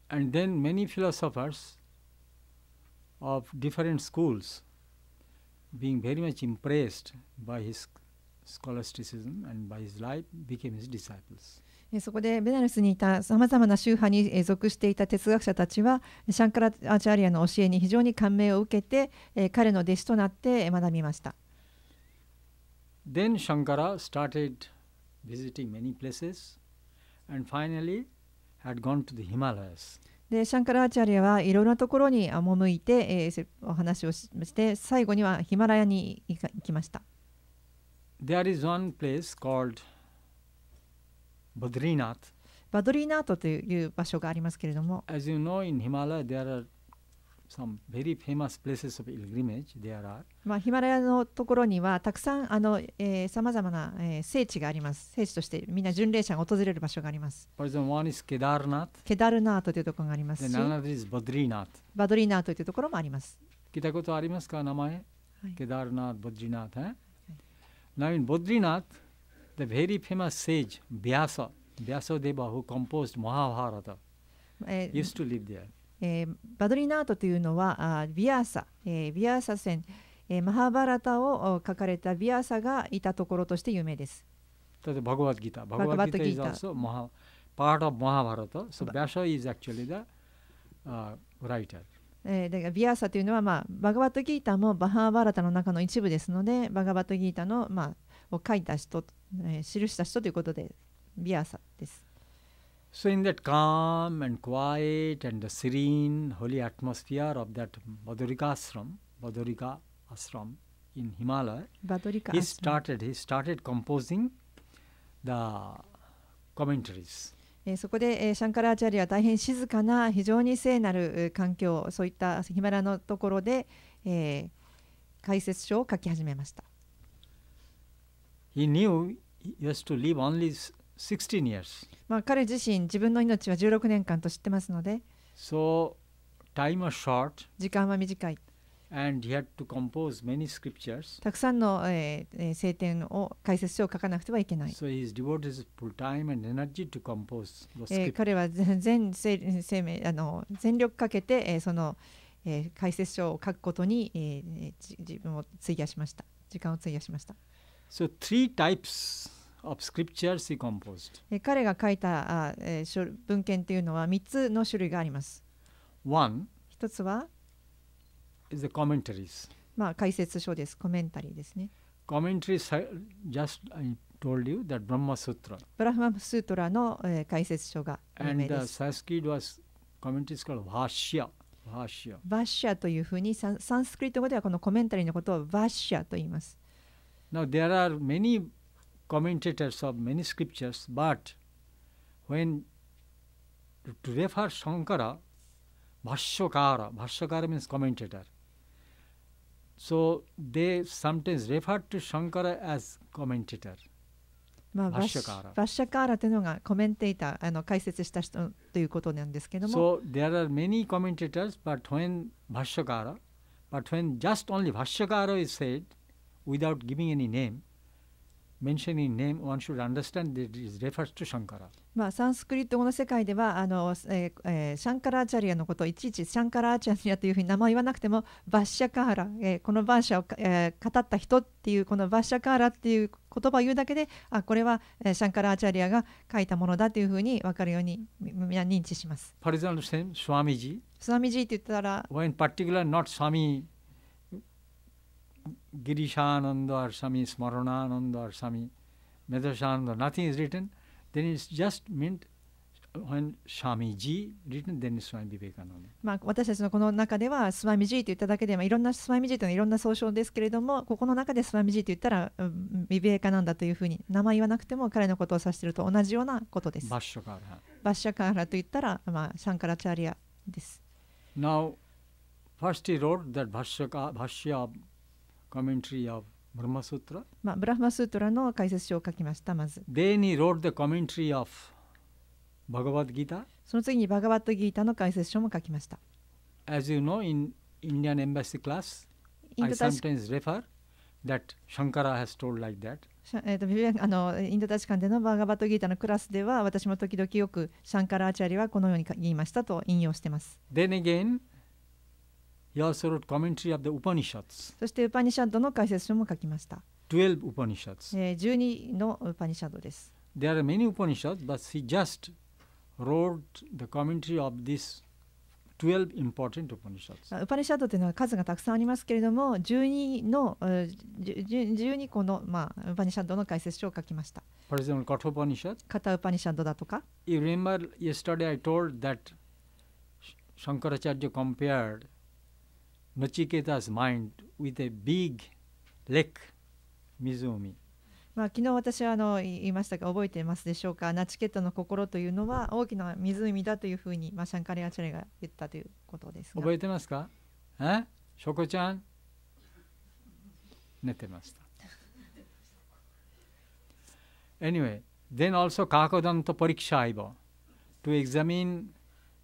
And then many philosophers of different schools, being very much impressed by his scholasticism and by his life, became his disciples. そこでベナレスにいたさまざまな宗派に属していた哲学者たちはシャンカラアーチャーリアの教えに非常に感銘を受けて、彼の弟子となって学びました。Then Shankara started visiting many places and finally had gone to the Himalayas. でシャンカラアーチャーリアはいろいろなところに赴いて、お話をして最後にはヒマラヤに行きました。There is one place called Badrinath. バドリーナートという場所がありますけれども、As you know, in Himalaya there are some very famous places of pilgrimage. There are. ヒマラヤのところにはたくさんさまざまな、聖地があります。聖地としてみんな巡礼者が訪れる場所があります。For example, one is Kedarnath. ケダルナートというところがありますし、 Then another is Badrinath. バドリーナートというところもあります。聞いたことありますか、名前？はい、Kedarnath, Badrinath. Now in Badrinath, the very famous sage Vyasadeva, who composed Mahabharata, used to live there. バドリーナートというのはビアーサ戦、マハバラタを書かれたビアーサがいたところとして有名です。例えばバガバッドギター。バガバッドギター is also part of Mahabharata. So Vyasa is actually the writer. だからビアーサというのは、バガバッドギーターもバハーバラタの中の一部ですので、バガバッドギーターの、を書いた人、記した人ということでビアーサです。So in that calm and quiet and the serene holy atmosphere of that Badrika ashram in Himalaya, he started composing the commentaries. そこで、シャンカラアーチャリアは大変静かな非常に聖なる環境、そういったヒマラヤのところで、解説書を書き始めました。He knew he has to live only 16 years. 彼自身、自分の命は16年間と知ってますので、So time was short. 時間は短い。And he had to compose many scriptures. たくさんの、聖典を解説書を書かなくてはいけない。So he devoted his full time and energy to compose those scriptures. 彼は全力かけて、その、解説書を書くことに、自分を費やしました。時間を費やしました。So three types of scriptures he composed. 彼が書いた文献というのは3つの種類があります。One 一つはis the commentaries. 解説書です。コメンタリーですね。Commentaries, just I told you that Brahma Sutra. ブラフマスートラの、解説書が有名 And です。Sanskrit was commentary is called Bhashya. バッシャというふうにサンスクリット語ではこのコメンタリーのことをバッシャと言います。Now there are many commentators of many scriptures, but when to refer Shankara, Bhashyakara means commentator. So they sometimes refer to Shankara as commentator. バッシャカーラというのがコメンテーター解説した人ということなんですけども。So there are many commentators, but when just only Bhashyakara is said without giving any name, mentioning name, one should understand that it refers to Shankara. サンスクリット語の世界ではシャンカラーチャリアのことをいちいちシャンカラーチャリアというふうに名前を言わなくてもバッシャカーラ、このバーシャを、語った人っていうこのバッシャカーラっていう言葉を言うだけでこれは、シャンカラーチャリアが書いたものだというふうに分かるように皆認知します。For example, Swamiji. スワミジーって言ったら when particular not Swami Girishananda or Swami Smaranananda or Swami Medhashananda, nothing is written, then it's just meant when Swamiji written, then it's Swami Vivekananda. 私たちのこの中ではスワミジーと言っただけで、いろんなスワミジーというのはいろんな総称ですけれども、ここの中でスワミジーと言ったらビベーカナンダというふうに名前言わなくても彼のことを指していると同じようなことです。バッシャカーラ。バッシャカーラと言ったら、シャンカラチャリアです。Now, first he wrote that Bhashya commentary of Brahma Sutra. ブラフマスートラの解説書を書きました。まず。Then he wrote the commentary of Bhagavad Gita. その次にバガバットギータの解説書も書きました。As you know, in Indian embassy class, I sometimes refer that Shankara has told like that. インド大使館でのバーガバットギータのクラスでは私も時々よくシャンカラーチャリはこのように言いましたと引用しています。Then again, he also wrote commentary of the Upanishads. そしてウパニシャッドの解説書も書きました。12 Upanishads. 12のウパニシャッドです。There are many Upanishads, but he just wrote the commentary of these 12 important Upanishads. ウパニシャッドというのは数がたくさんありますけれども、12個の、ウパニシャッドの解説書を書きました。For example, Katha Upanishad. カタウパニシャッドだとか。You remember yesterday I told that Shankaracharya compared Nachiketa's mind with a big lake, Mizumi. 昨日私は言いましたが覚えていますでしょうか。ナチケットの心というのは大きな湖だというふうに、シャンカラヤチャリが言ったということですが。覚えてますか？ショコちゃん寝てました。Anyway, then also Kakadanta Parikshaiva to examine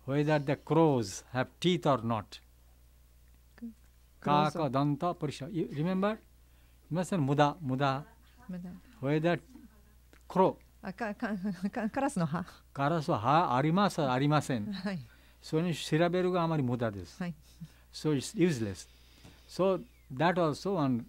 whether the crows have teeth or not. Kakadanta Parikshaiva. You remember? You must say Muda.Whether crow カラスの歯。カラスは歯ありますありません。はい。それに調べるがあまり無駄です。はい。So it's useless. So that also one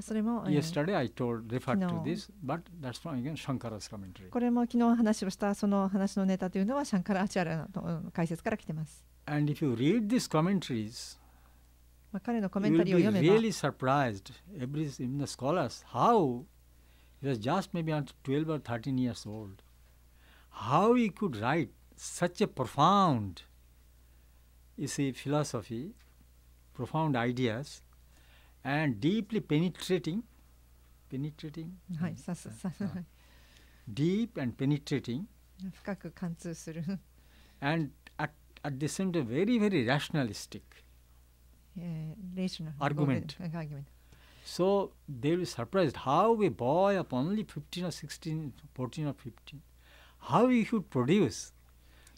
それも yesterday I referred to this, but that's from again Shankara's commentary. これも昨日話をしたその話のネタというのはシャンカラアチャラの解説から来てます。And if you read these commentaries, 彼のコメンタリーを you 読 will め be ば really surprised, even the scholars, how he was just maybe 12 or 13 years old. How he could write such a profound, philosophy, profound ideas, and deeply penetrating, はい、deep and penetrating, 深く貫通する。and at the same time very, very rationalistic argument. So they will be surprised how a boy of only 15 or 16, 14 or 15, how he could produce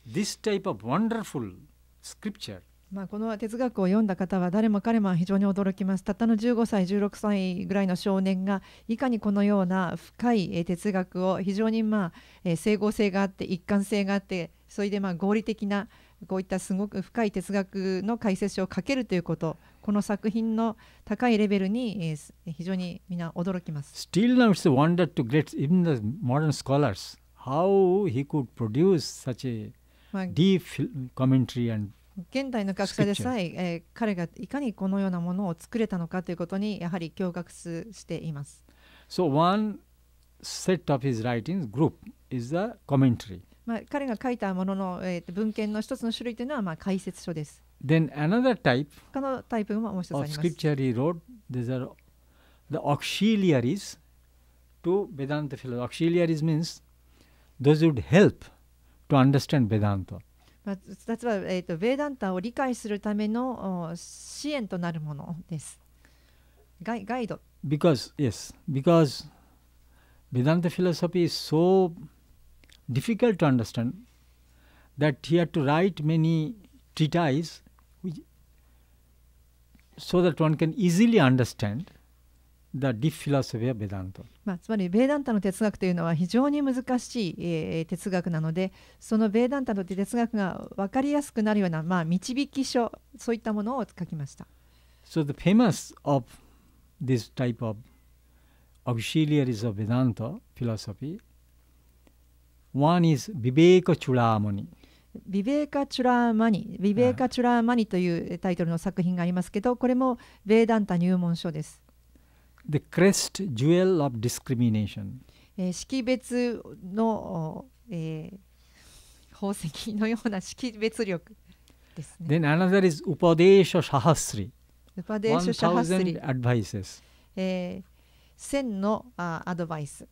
this type of wonderful scripture. この哲学を読んだ方は誰も彼も非常に驚きます。たったの15歳、16歳ぐらいの少年がいかにこのような深い哲学を非常に整合性があって一貫性があって、それで合理的なこういったすごく深い哲学の解説書を書けるということ、この作品の高いレベルに非常にみんな驚きます。Still now it's a wonder to great even the modern scholars how he could produce such a deep commentary and現代の学者でさえ彼がいかにこのようなものを作れたのかということにやはり驚愕しています。So one set of his writings group is the commentary. 彼が書いたものの、文献の一つの種類というのは、解説書です。Then another type 他のタイプももう一つあ of ります。 scripture he wrote, these are the auxiliaries to Vedanta philosophy. Auxiliaries means those who would help to understand Vedanta. 例えば、ベーダンタを理解するための支援となるものです。ガイド。Because Vedanta philosophy is so difficult to understand that he had to write many treatises so that one can easily understand the deep philosophy of Vedanta. つまりベーダンタの哲学というのは非常に難しい、哲学なので、そのベーダンタの哲学が分かりやすくなるような、導き書、そういったものを書きました。So the famous of this type of auxiliaries of Vedanta philosophy, one is Viveka Chudamani. ビベーカ・チュラーマニ、ビベーカ・チュラーマニというタイトルの作品がありますけど、これもベーダンタ入門書です。The crest jewel of discrimination. 識別の、宝石のような識別力ですね。Then another is Upadesha Sahasri. ウパデーシュ・シャハスリ、 advices. 1000のアドバイス。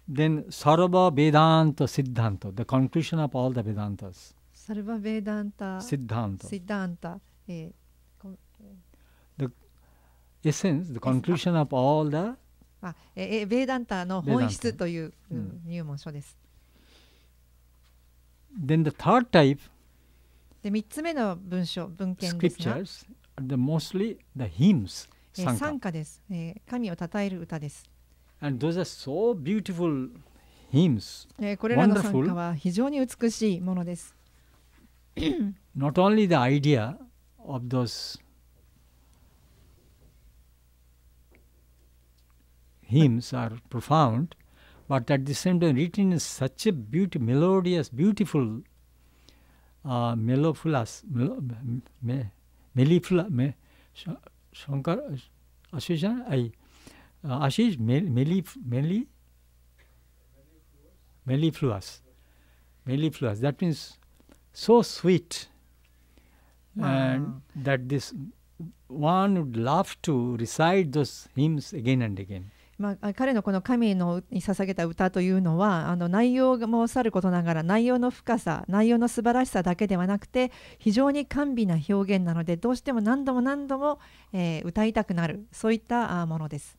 Then Sarva Vedanta Siddhanta, the conclusion of all the Vedantas. サルバ・ベーダンタ、 Siddhanta. シッダンタ、The essence, the conclusion of all the ベーダンタの本質という、入門書です。Then the third type で3つ目の文献ですが、 scriptures are the mostly the hymns, 賛 sanka. 歌です、神を称える歌です。And those are so beautiful hymns. これらの賛歌は非常に美しいものです。Not only the idea of those hymns are profound, but at the same time written in such a melodious, beautiful, mellifluous, Shankar, Ashish, mellifluous. That means so sweet, and that this one would love to recite those hymns again and again. 彼のこの神に捧げた歌というのは、内容もさることながら、内容の深さ、内容の素晴らしさだけではなくて、非常に甘美な表現なので、どうしても何度も何度も、歌いたくなる、そういったものです。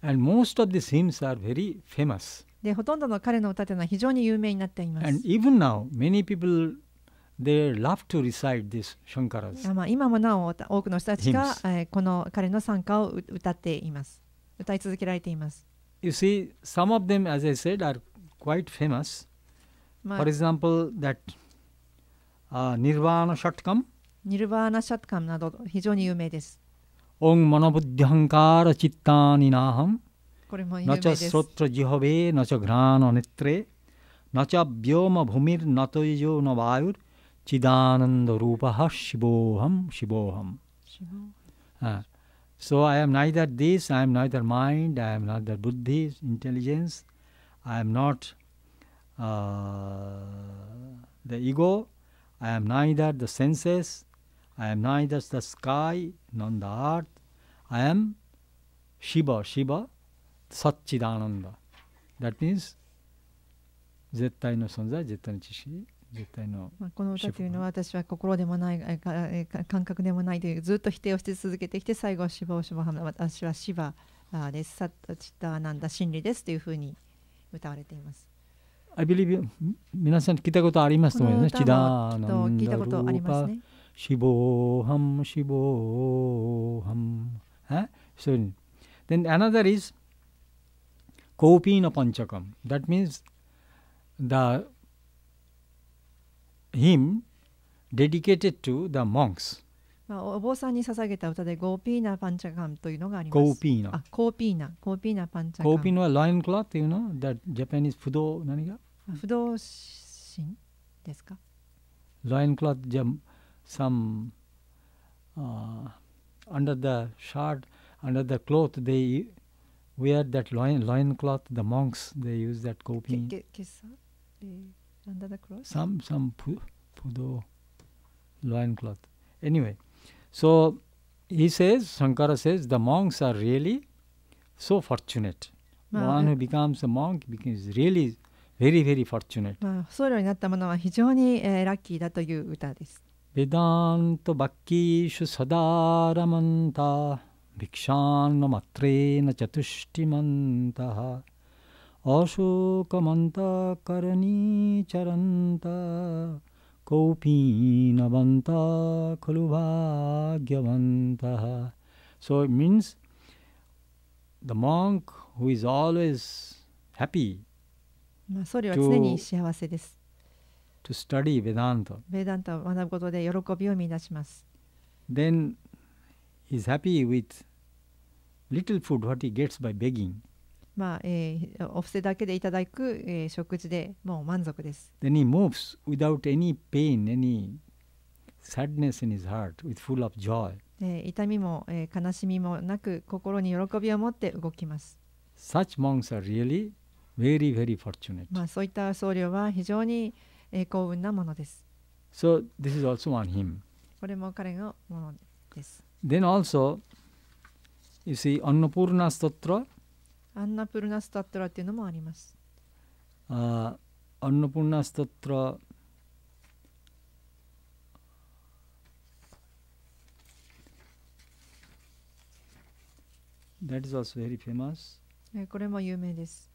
And most of these hymns are very famous. で、ほとんどの彼の歌というのは非常に有名になっています。And even now, many people they love to recite these Shankaras. 今もなお多くの人たちが、この彼の賛歌を歌っています。歌い続けられています。You see, some of them, as I said, are quite famous. For example, that Nirvana Shatkam. ニルバーナシャトカムなど非常に有名です。Om Manobuddhankara Chittani Naham. これも有名 Nacha です。 Sotra Jihove, Nacha Grana Netre, Nacha Vyoma Bhumir Natoyo Navayur, Chidananda Rupaha Shivoham Shivoham. So I am neither this, I am neither mind, I am neither buddhi, intelligence, I am not the ego, I am neither the senses, I am neither the sky, nor the earth, I am Shiva, Satchidananda. That means 絶対の存在、絶対の知識、絶対の。この歌というのは、私は心でもない、感覚でもないというずっと否定をし続けてきて、最後シバハム、私はシバです、サッタチタナンダ真理ですというふうに歌われています。I believe 皆さん聞いたことありますと思いますね。チダーナンダルーパシボーハムシボーハム。So then another is Kopina Panchakam. That means the hymn dedicated to the monks. お坊さんに捧げた歌でゴーピーナパンチャカムというのがあります。コーピーナパンチャカム。コーピーナは loin cloth, you know, that Japanese 不動何が？不動心ですか？ loin cloth some under the shirt under the cloth they wear that loin cloth. The monks they use that kopi. Under the cross? Some pudo loin cloth. Anyway, so he says, Shankara says, the monks are really so fortunate. One who becomes a monk becomes really very, very fortunate. 僧侶になった者は非常にラッキーだという歌です。Vedanto Bhakkishu Sadaramanta Bhikshanna Matrena Chatushtimanta Ashokamanta Karani Charanta Kopina Vanta Kalubhagyavanta. So it means the monk who is always happy 僧侶は常に幸せです。to study Vedanta. ベダンタを学ぶことで喜びを見出します。Then he is happy with little food what he gets by begging. お布施だけでいただく、食事でもう満足です。Then he moves without any pain, any sadness in his heart, with full of joy. 痛みも、悲しみもなく心に喜びを持って動きます。Such monks are really very, very fortunate. そういった僧侶は非常に幸運なものです。So this is also one hymn. これも彼のものです。Then also, you see, Annapurna Statra. アンナプルナスタットラっていうのもあります。Annapurna Statra. That is also very famous. これも有名です。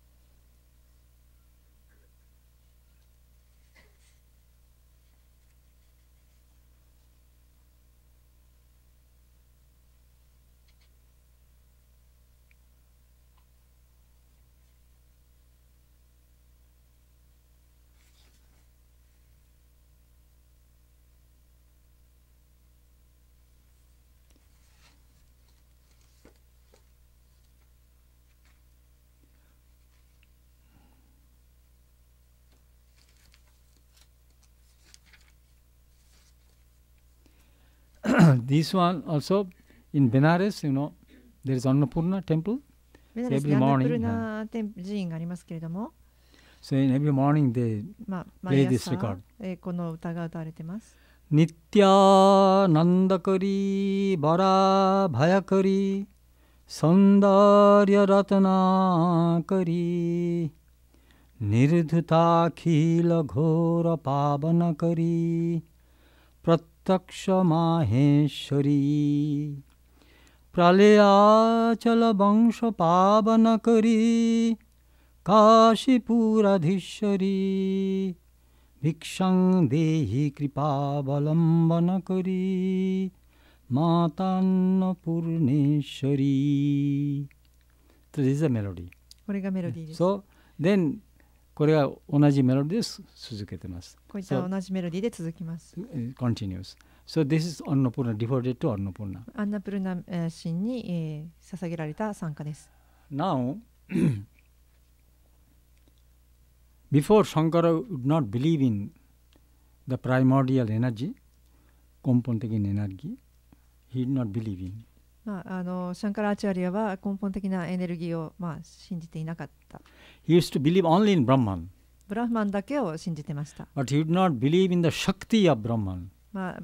This one also in Benares, you know, there is Annapurna temple. ベナレスにアンナプルナ寺院がありますけれども、So in every morning they play this record. この歌が歌われています。Nitya Nandakari Bara Bhayakari Sandarya Ratanakari Nirdhuta Khila Ghora Pavanakari Prataksha Maheshwari Pralayachala Vangsha Pavanakari Kashipuradhishwari Vikshang Dehi Kripa Valambanakari Matanna Purneshwari. So this is a melody. これがメロディーです。So then これが同じメロディーで続けてます。こういった同じメロディーで続きます。Continues. So this is Annapurna, devoted to Annapurna. アンナプルナ神に、捧げられた賛歌です。Now, before Shankara would not believe in the primordial energy, 根本的なエネルギー, he did not believe in. シャンカラアチャリアは根本的なエネルギーを、信じていなかった。He used to believe only in Brahman. ブラフマンだけを信じてました。But he did not believe in the Shakti of Brahman.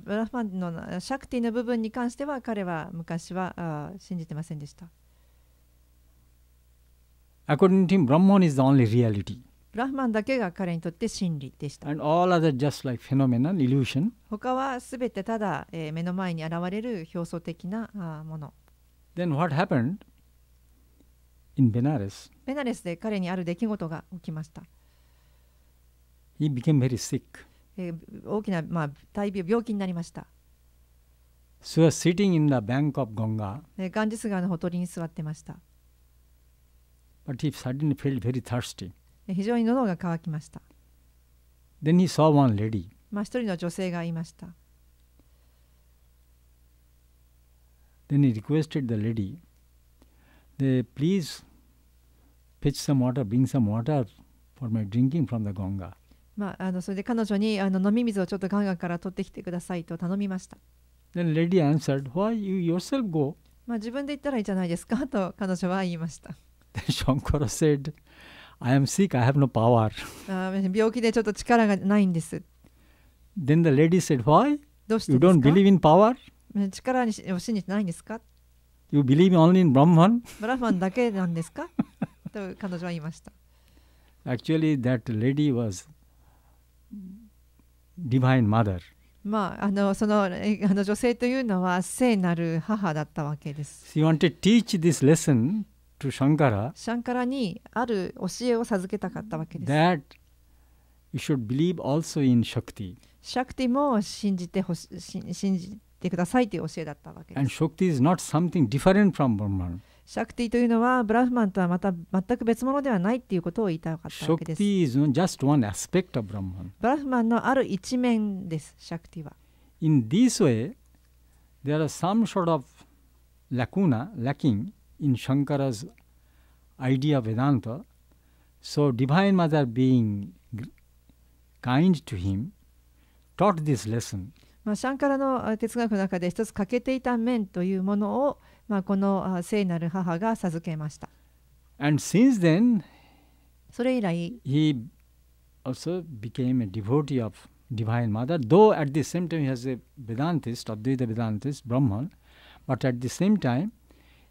ブラフマンのシャクティの部分に関しては彼は昔は信じてませんでした。According to him, Brahman is the only reality. ブラフマンだけが彼にとって真理でした。And all other just like phenomenon, illusion. 他はすべてただ、目の前に現れる表層的なもの。Then what happened in Benares? ベナレスで彼にある出来事が起きました。He became very sick. 大きな、大病気になりました。So he was sitting in the bank of Ganga. ガンジス川のほとりに座ってました。But he suddenly felt very thirsty. 非常に喉が渇きました。Then he saw one lady. 一人の女性がいました。Then he requested the lady, please fetch some water, bring some water for my drinking from the Ganga. それで彼女に飲み水をちょっとガンガから取ってきてくださいと頼みました。Then the lady answered, why you yourself go? まあ自分で言ったらいいじゃないですかと彼女は言いました。Then Shankara said, I am sick, I have no power. 病気でちょっと力がないんです。Then the lady said, Why? どうして You です don't か？ believe in power? 力を信じてないんですか？ You believe only in Brahman? ブラフマンだけなんですかと彼女は言いました。Actually, that lady was divine mother. まあ、その女性というのは聖なる母だったわけです。She wanted to teach this lesson to Shankara シャンカラにある教えを授けたかったわけです。that you should believe also in Shakti. シャクティも信じてくださいという教えだったわけで And す。 Shakti is not something different from Brahman. シャクティというのはブラフマンとはまた全く別物ではないっていうことを言いたかったわけです。 Shakti is just one aspect of Brahman. ブラフマンのある一面です、シャクティは。In this way, there are some sort of lacking in Shankara's idea of Vedanta. So Divine Mother being kind to him taught this lesson. まあ、シャンカラの哲学の中で一つ欠けていた面というものを、まあ、この聖なる母が授けました。 And since then, それ以来、 he also became a devotee of Divine Mother, though at the same time he has a Vedantist, Advaita Vedantist, Brahman, but at the same time,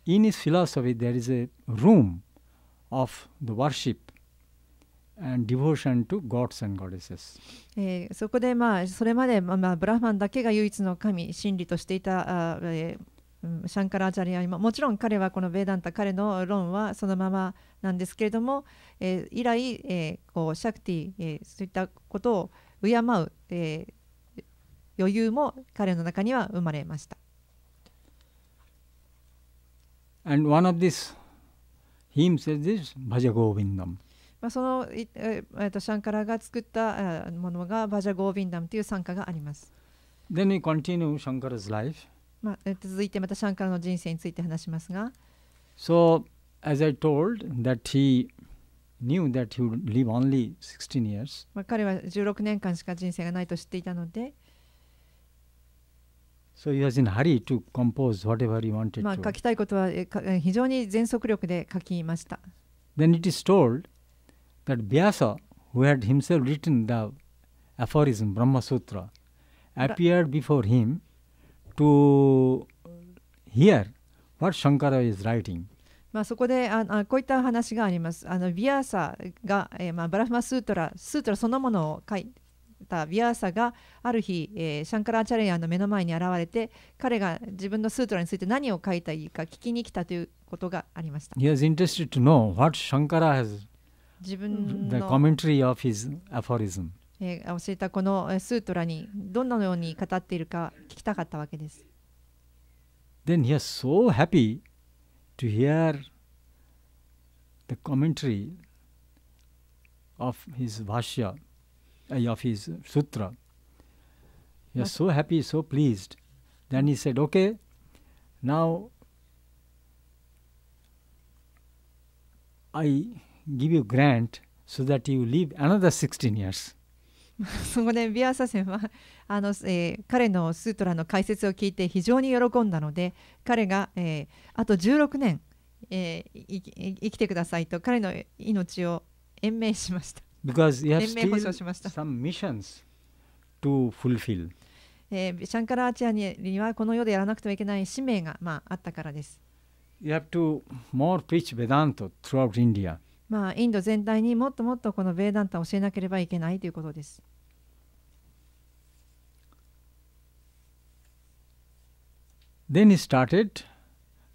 in his philosophy there is a room of the worship and devotion to gods and goddesses. そこで、まあ、それまで、まあ、ブラフマンだけが唯一の神、真理としていたシャンカラアチャリアにもちろん彼はこのベーダンタ、彼の論はそのままなんですけれども、以来、こうシャクティ、そういったことを敬う、余裕も彼の中には生まれました。 And one of these hymns is this Bhaja Govindam. まあ、その、シャンカラが作ったものがバジャゴーヴィンダムという賛歌があります。 Then we continue Shankara's life. まあ、続いてまたシャンカラの人生について話しますが、 So, as I told, that he knew that he would live only 16 years. まあ、彼は16年間しか人生がないと知っていたので、 So he was in a hurry to compose whatever he wanted まあ、 to. 書きたいことは非常に全速力で書きました。 Then it is told that Vyasa, who had himself written the aphorism Brahma Sutra, appeared before him to hear what Shankara is writing. まあ、そこでこういった話があります。ビアーサが、まあ、ブラフマスートラそのものを書いたビアーサがある日、シャンカラアチャリアの目の前に現れて、彼が自分のスートラについて何を書いたらいいか聞きに来たということがありました。 He was interested to know what Shankara has, 自分 the の、commentary of his aphorism. 教えたこのスートラにどのように語っているか聞きたかったわけです。 Then he was so happy to hear the commentary of his Bhashya, of his Sutra. He was so happy, so pleased. Then he said, okay, now I give you grant so that you live another 16 years. そこでビアーサセンは彼のスートラの解説を聞いて非常に喜んだので、彼が、あと16年、生きてくださいと彼の命を延命しました。 Because he has 延命保証 still しました。 some missions to fulfill. シャンカラアチャリアにはこの世でやらなくてはいけない使命が、まあ、あったからです。You have to more preach Vedanta throughout India. まあ、インド全体にもっともっとこのベーダンタを教えなければいけないということです。 Then he started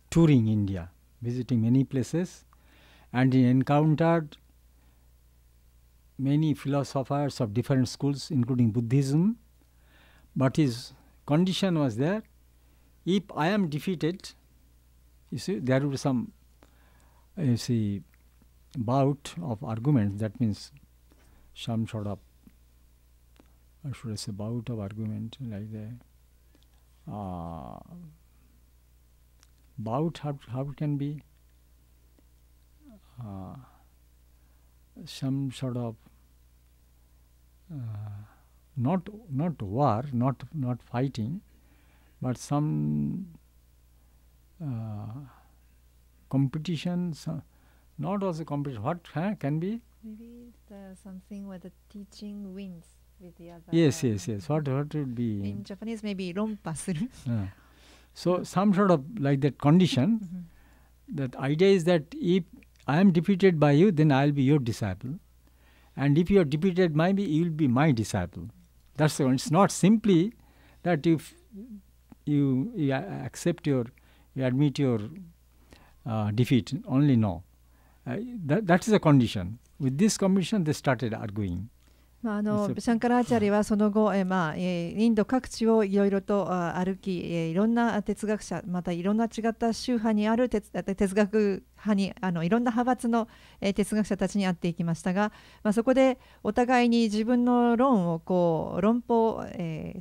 touring India, visiting many places, and he encountered many philosophers of different schools, including Buddhism. But his condition was there: if I am defeated, you see, there will be some, you see, bout of arguments. That means some sort of, or should I say, bout of argument, like the bout. How it can be some sort of not war, not fighting, but some competition, not also competition. What can be? Maybe something where the teaching wins with the other. Yes. What would be? In Japanese, maybe 論破する. So some sort of like that condition. That idea is that if I am defeated by you, then I will be your disciple, and if you are defeated by me, you will be my disciple. That's the one. It's not simply that if you accept you admit your defeat. Only no. That is a condition. With this condition, they started arguing. シャンカラーチャリはその後、インド各地をいろいろと歩き、いろんな哲学者、またいろんな違った宗派にある哲学派にいろんな派閥の哲学者たちに会っていきましたが、そこでお互いに自分の論を論法、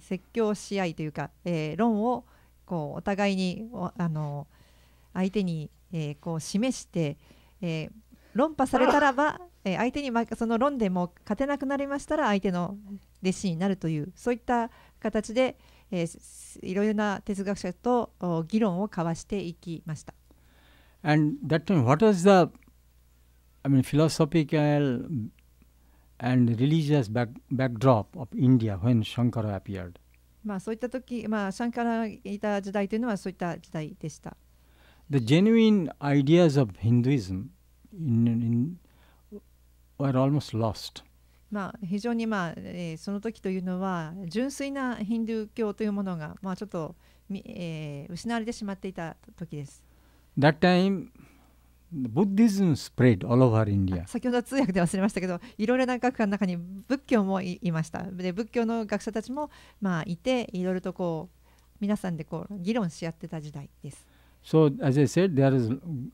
説教し合いというか、論をお互いに相手に、示して、論破されたらば相手にその論でも勝てなくなりましたら相手の弟子になるというそういった形で、いろいろな哲学者と議論を交わしていきました。And that time, what was the, philosophical and religious backdrop of India when Shankara appeared? そういった時、シャンカラがいた時代というのはそういった時代でした。The genuine ideas of Hinduism were almost lost. 非常にその時というのは純粋なヒンドゥー教というものがちょっと、失われてしまっていた時です。That time, Buddhism spread all over India. 先ほど通訳で忘れましたけど、いろいろな学科の中に仏教もいました。で、仏教の学者たちもいて、いろいろと皆さんで議論し合ってた時代です。So, as I said, there is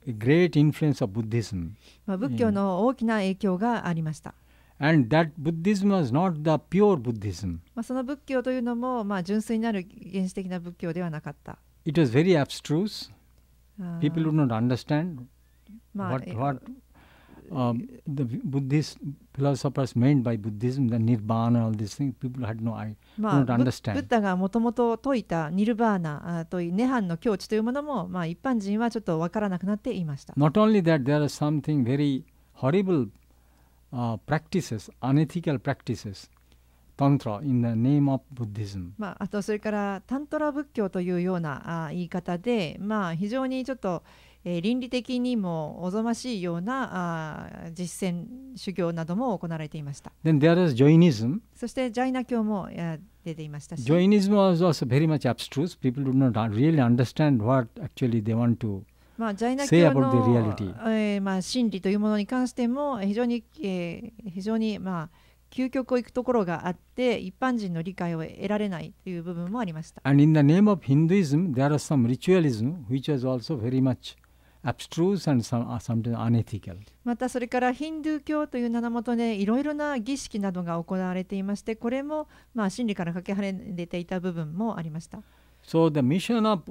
a great influence of Buddhism. 仏教の大きな影響がありました。And that Buddhism was not the pure Buddhism. その仏教というのも、純粋なる原始的な仏教ではなかった。It was very abstruse. People would not understand what the Buddhist philosophers meant by Buddhism, the Nirvana, all these things. People had no idea, not understand. ブッダがもともと説いたニルバーナという涅槃の境地というものも、一般人はちょっと分からなくなっていました。Not only that, there are something very horrible practices, unethical practices, tantra in the name of Buddhism. あとそれからタントラ仏教というような言い方で、非常にちょっと倫理的にもおぞましいような実践修行なども行われていました。Then there is Jainism. そしてジャイナ教も出ていましたし。Jainism was also very much abstruse. People do not really understand what actually they want to say about the reality. 真理というものに関しても非常に究極をいくところがあって一般人の理解を得られないという部分もありました。And in the name of Hinduism, there is some ritualism which was also very much abstruse and sometimes unethical. またそれからヒンドゥー教という名のもとでいろいろな儀式などが行われていまして、これも真理からかけ離れていた部分もありました。So the mission of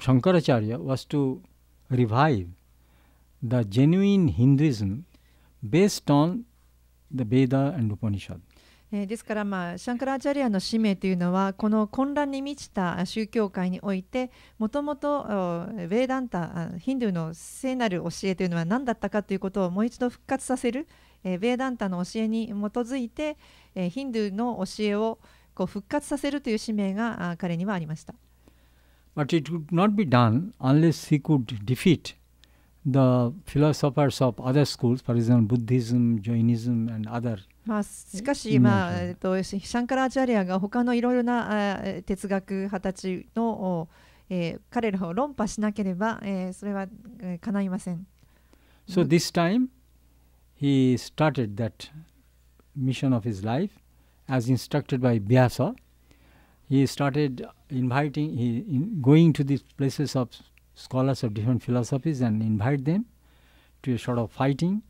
Shankaracharya was to revive the genuine Hinduism based on the Veda and Upanishad. ですから、シャンカラーチャリアの使命というのはこの混乱に満ちた宗教界においてもともとヴェーダンタヒンドゥーの聖なる教えというのは何だったかということをもう一度復活させる、ヴェーダンタの教えに基づいて、ヒンドゥーの教えを復活させるという使命が彼にはありました。But it could not be done unless he could defeat the philosophers of other schools, for example, Buddhism, Jainism, and other. しかし、シャンカラーチャリアが他のいろいろな哲学派たちの、彼らを論破しなければ、それは叶いません。So this time he started that mission of his life as instructed by Vyasa. He started going to these places of scholars of different philosophies and invite them to a sort of fighting,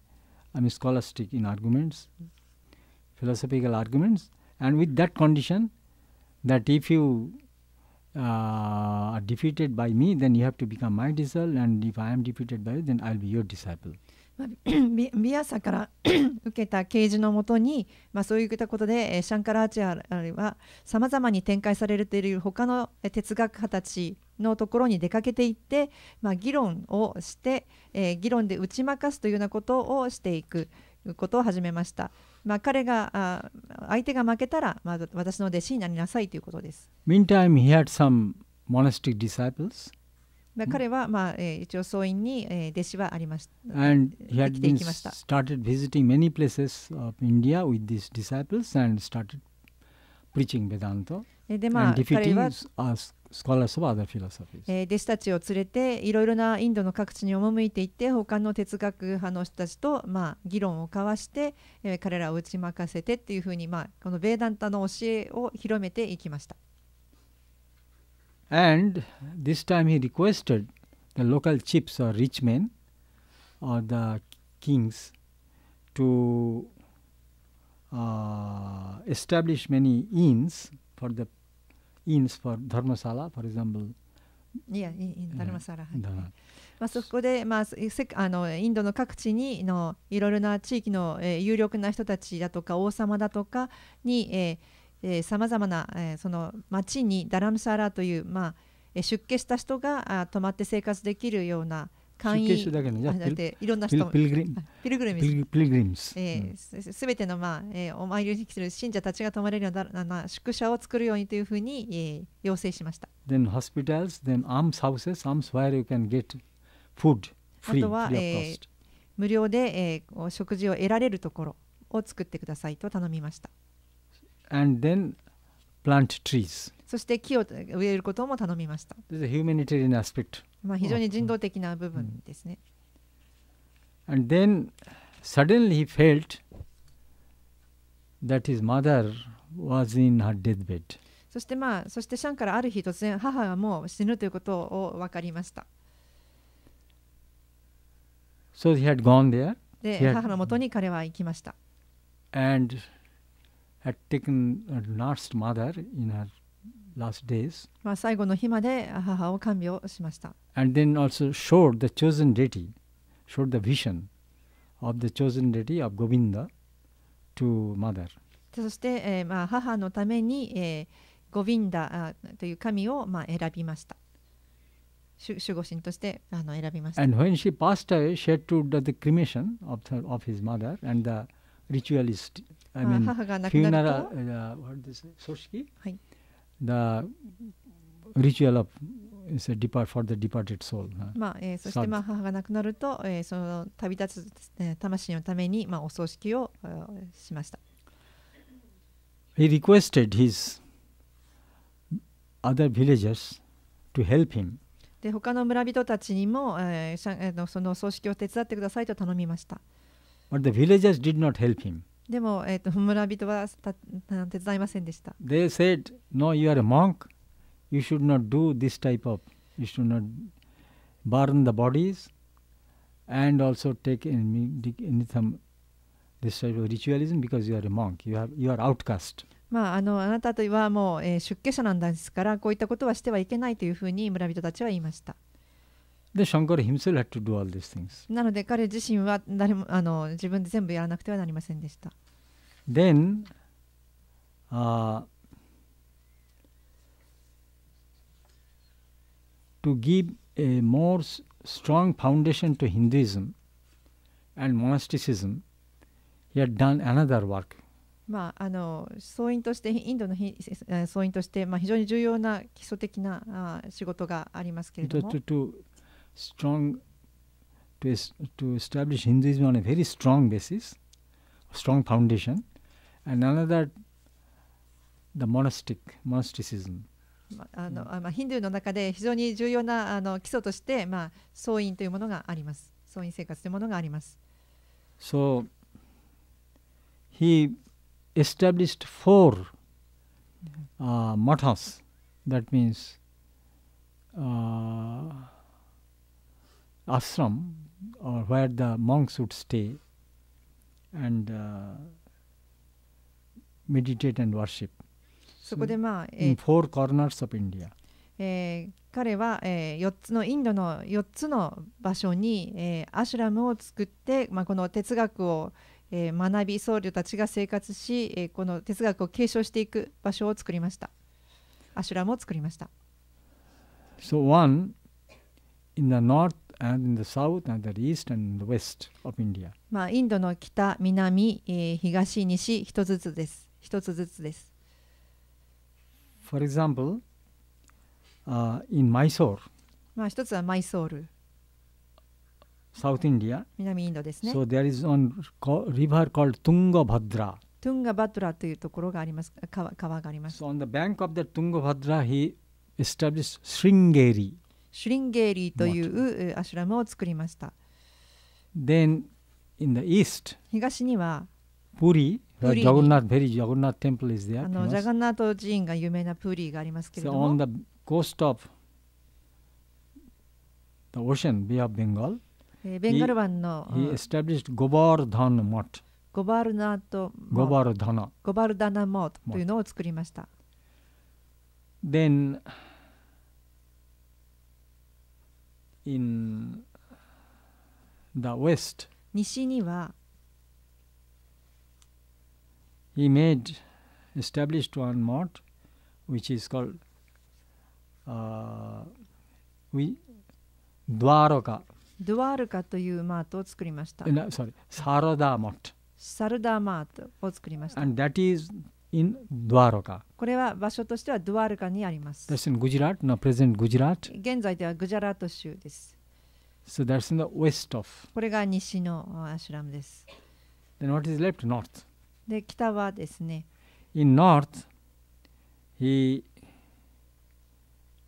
scholastic in arguments, philosophical arguments, and with that condition that if you are defeated by me, then you have to become my disciple, and if I am defeated by you, then I will be your disciple. ビアサから受けた啓示のもとに、そういったことでシャンカラーチャールはさまざまに展開されている他の哲学派たちのところに出かけていって、議論をして、議論で打ち負かすというようなことをしていくことを始めました。彼が相手が負けたら、私の弟子になりなさいということです。Meantime, he had some monastic disciples. 彼は、一応僧院に弟子はありました。And he had been started visiting many places of India with these disciples and started preaching Vedanta and defeating scholars of other philosophies. 弟子たちを連れていろいろなインドの各地に赴いていって他の哲学派の人たちと、議論を交わして、彼らを打ち負かせてっていうふうに、このベーダンタの教えを広めていきました。And this time he requested the local chiefs or rich men or the kings to establish many inns for Dharmasala, for example. ダルマサラ。そこで、インドの各地にのいろいろな地域の、有力な人たちだとか王様だとかに、さまざまな、その町にダラムサラという、出家した人が泊まって生活できるような簡易いろんな人ピルグリムスすべての、お参りに来ている信者たちが泊まれるような宿舎を作るようにというふうに、要請しました。Then hospitals, then alms houses, alms where you can get food free, あとは、無料で、食事を得られるところを作ってくださいと頼みました。And then plant trees. そして木を植えることも頼みました。This is a humanitarian aspect. 非常に人道的な部分ですね。And then suddenly he felt that his mother was in her deathbed. そしてシャンからある日突然母がもう死ぬということを分かりました。So he had gone there. で、母のもとに彼は行きました。And had taken a nursed mother in her last days. 最後の日まで母を看病しました。And then also showed the chosen deity, showed the vision of the chosen deity of Govinda to mother. そして、母のために、ゴビンダという神を、選びました。守護神として選びました。And when she passed away, she had to do the cremation of his mother and the ritualist. I mean, funeral, what is it? Soshiki? The ritual of is a for the departed soul. そして母が亡くなると、その旅立つ魂のために、お葬式をしました。He requested his other villagers to help him. で、他の村人たちにも、その葬式を手伝ってくださいと頼みました。But the villagers did not help him. でも、村人は手伝いませんでした。They said, "No, you are a monk. You should not do this type of. You should not burn the bodies, and also take in some this type of ritualism because you are a monk. You are outcast." あなたはもう、出家者なんですからこういったことはしてはいけないというふうに村人たちは言いました。The Shankara himself had to do all these things. なので彼自身は誰も自分で全部やらなくてはなりませんでした。Then, to give a more strong foundation to Hinduism and monasticism, he had done another work. 僧院としてインドの僧院として、非常に重要な基礎的な仕事がありますけれども。To establish Hinduism on a very strong basis, strong foundation, and another, the monasticism. ヒンドゥーの中で非常に重要な基礎として、僧院というものがあります。僧院生活というものがあります。So, he established 4 mathas, that means ashram, or where the monks would stay and meditate and worship. So, そこでin 4 corners of India. 彼は、4つのインドの4つの場所に、アシュラムを作って、この哲学を、学び僧侶たちが生活し、この哲学を継承していく場所を作りました。アシュラムを作りました。So one in the north and in the south and the east and the west of India. インドの北、南、東、西、一つずつです。一つずつです。For example, in Mysore, 一つはマイソール、South India. 南インドですね。So there is one river called Tungabhadra. トゥンガバトラというところがあります。川があります。So on the bank of the Tungabhadra, he established Sringeri. シュリンゲーリーというアシュラムを作りました。Then in the east, 東には Puri, Puri Jagannath, very Jagannath temple is there. ジャガンナート寺院が有名なプーリーがありますけれ So ども、 on the coast of the ocean, Bay of Bengal, ベンガル湾の he established Govardhan Mutt. ゴバルダナモートというのを作りました。Then in the west, 西には he established one mott which is called Dwaraka. ドワールカというマートを作りました。Sarada Mott. サルダーマートを作りました。And that is in Dwaraka. これは場所としてはドワールカにあります。That's in Gujarat, now present Gujarat. 現在ではグジャラート州です。So that's in the west of. これが西のアシュラムです。Then what is left? North. で、北はですね、In north, in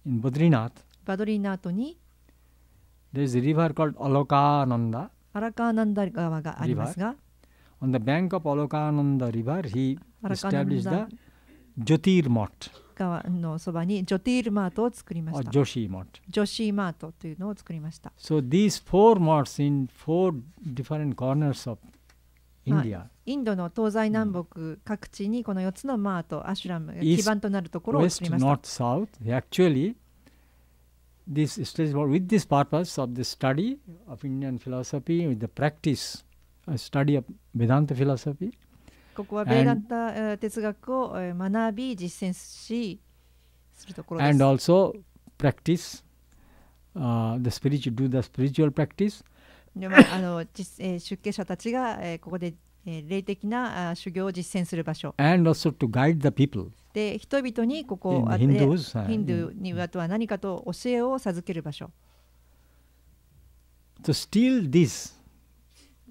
Badrinath, バドリーナートに there is a river called Alokananda. アラカーナンダ川がありますが、On the bank of Alokananda river, he established the アラカーナン Jyotir Mott 川のそばにジョティールマートを作りま or した。 Joshi Mott. ジョシーマートというのを作りました。So these four motts in four different corners of India. インドの東西南北各地にこの4つのマート、アシュラム、基盤となるところを作 West, りました。 north, south. Actually, this is with this purpose of the study of Indian philosophy, with the practice, study of Vedanta philosophy. ここはベーダンタ哲学を学び、実践するところです。And also practice do the spiritual practice. で出家者たちがここで霊的な修行を実践する場所。And also to guide the people. で、人々にここヒンドゥーには何かと教えを授ける場所。So still these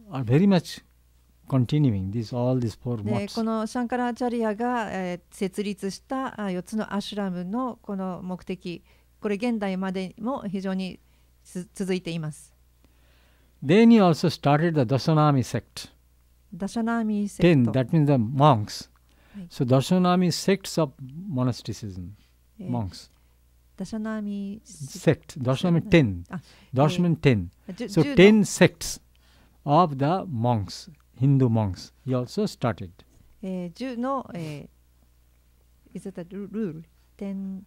are very much continuing, all these four で、 motts. このシャンカラーチャリアが設立した4つのアシュラムのこの目的、これ現代までも非常に続いています。Then he also started the Dasanami sect. ダシャナーミセク 10, ト。 that means the monks. はい。 So Dasanami sects of monasticism, monks. ダシャナーミ Sect, Dasanami 10. あ、 Dasanami 10. So 10 10 sects of the monks, Hindu monks. He also started. 10の、is it a rule? 10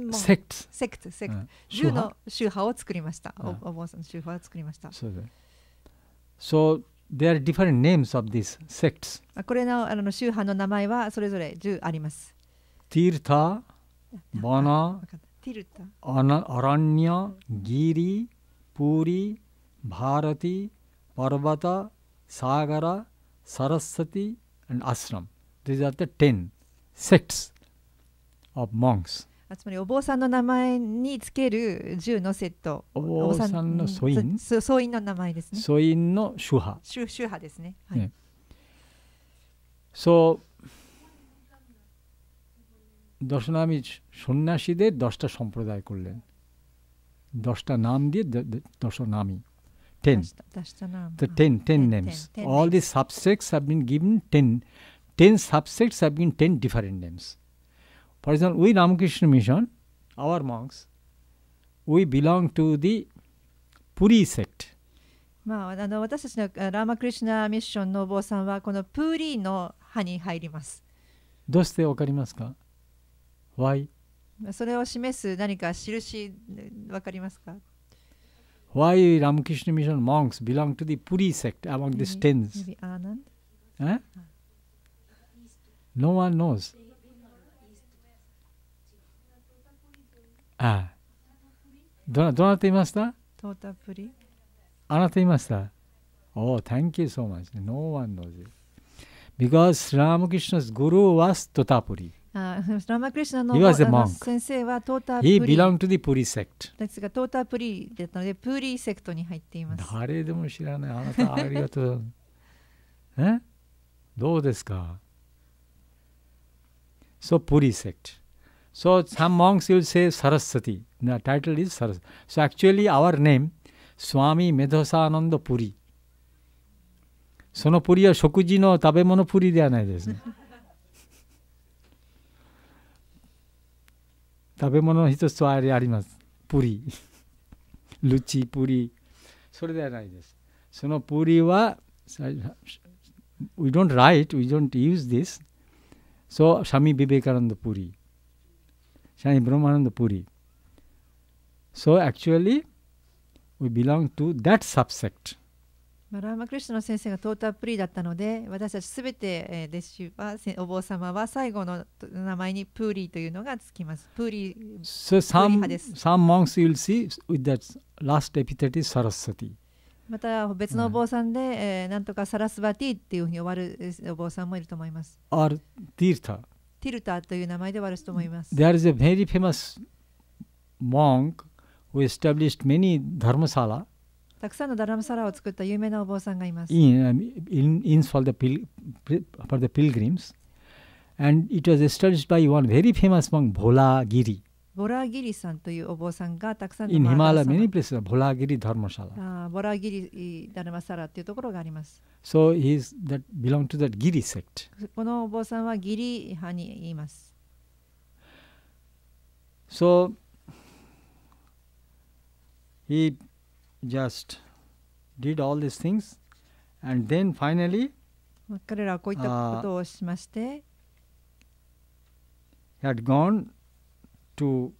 も Sects. セクト、うん。 10の宗派を作りました。うんお坊さんの宗派を作りました。 So there are different names of these sects. これの宗派の名前はそれぞれ10あります。Tirtha, Vana, わかった。ティルタ、 Aranya, Giri, Puri, Bharati, Parvata, Sagara, Saraswati, and Ashram. These are the 10 sects of monks. つまりお坊さんの名前につける10のセット。お坊さんの祖院祖院の名前ですね。祖院の宗派。宗派ですね。はい。ね。So, Dashanami সন্ন্যাসীদের 10টা সম্প্রদায় করলেন, 10টা নাম দিয়ে দশনামী 10. The 10 names. All these subsects have been given 10 subsects have been 10 different names. For example, we Ramakrishna Mission, our monks, we belong to the Puri sect. 私たちのラーマクリシュナミッションのお坊さんはこのプーリーの派に入ります。どうしてわかりますか？ Why? それを示す何か印わかりますか？ Why Ramakrishna Mission monks belong to the Puri sect among these tens? Maybe Anand? Huh? No one knows. Ah. どなたいました？トータプリ。あなたいました。Oh, thank you so much. No one knows it. Because Ramakrishna's guru was Totapuri. ラマクリシュナ He was a monk. の先生はトータプリ He belonged to the Puri sect. ですが、トータプリだったので、プーリーセクトに入っています。誰でも知らない。あなたありがとう。どうですか？ So Puri sect. So some monks will say Saraswati. The title is Saraswati. So actually our name, Swami Medhosananda Puri. そのプリは食事の食べ物プリではないですね。食べ物の一つはあります。プリ。ルチプリ。それではないです。そのプリは、we don't write, we don't use this. So, Swami Vivekananda Puri. Swami Brahmananda Puri. So, actually, we belong to that subsect. ラーマクリシュナの先生がトータプリだったので、私たちすべて弟子は、お坊様は最後の名前にプーリーというのがつきます。プーリー、So some monks you will see with that last epithet is Saraswati. また別のお坊さんで、なんとかサラスバティっていうふうに終わるお坊さんもいると思います。Or Tirtha. ティルタという名前で終わる人もいます。There is a very famous monk who established many dharmasala. たくさんのダラムサラを作った有名なお坊さんがいます。In for the pilgrims, and it was established by one very famous monk, Bholagiri. ボラギリさんというお坊さんがたくさんの In Himalaya, many places, Bholagiri Dharmashala. ボラギリダルマサラというところがあります。So he belonged to that Giri sect. このお坊さんはギリ派にいます。So he just did all these things, and then finally 彼らはこういったことをしまして、had gone to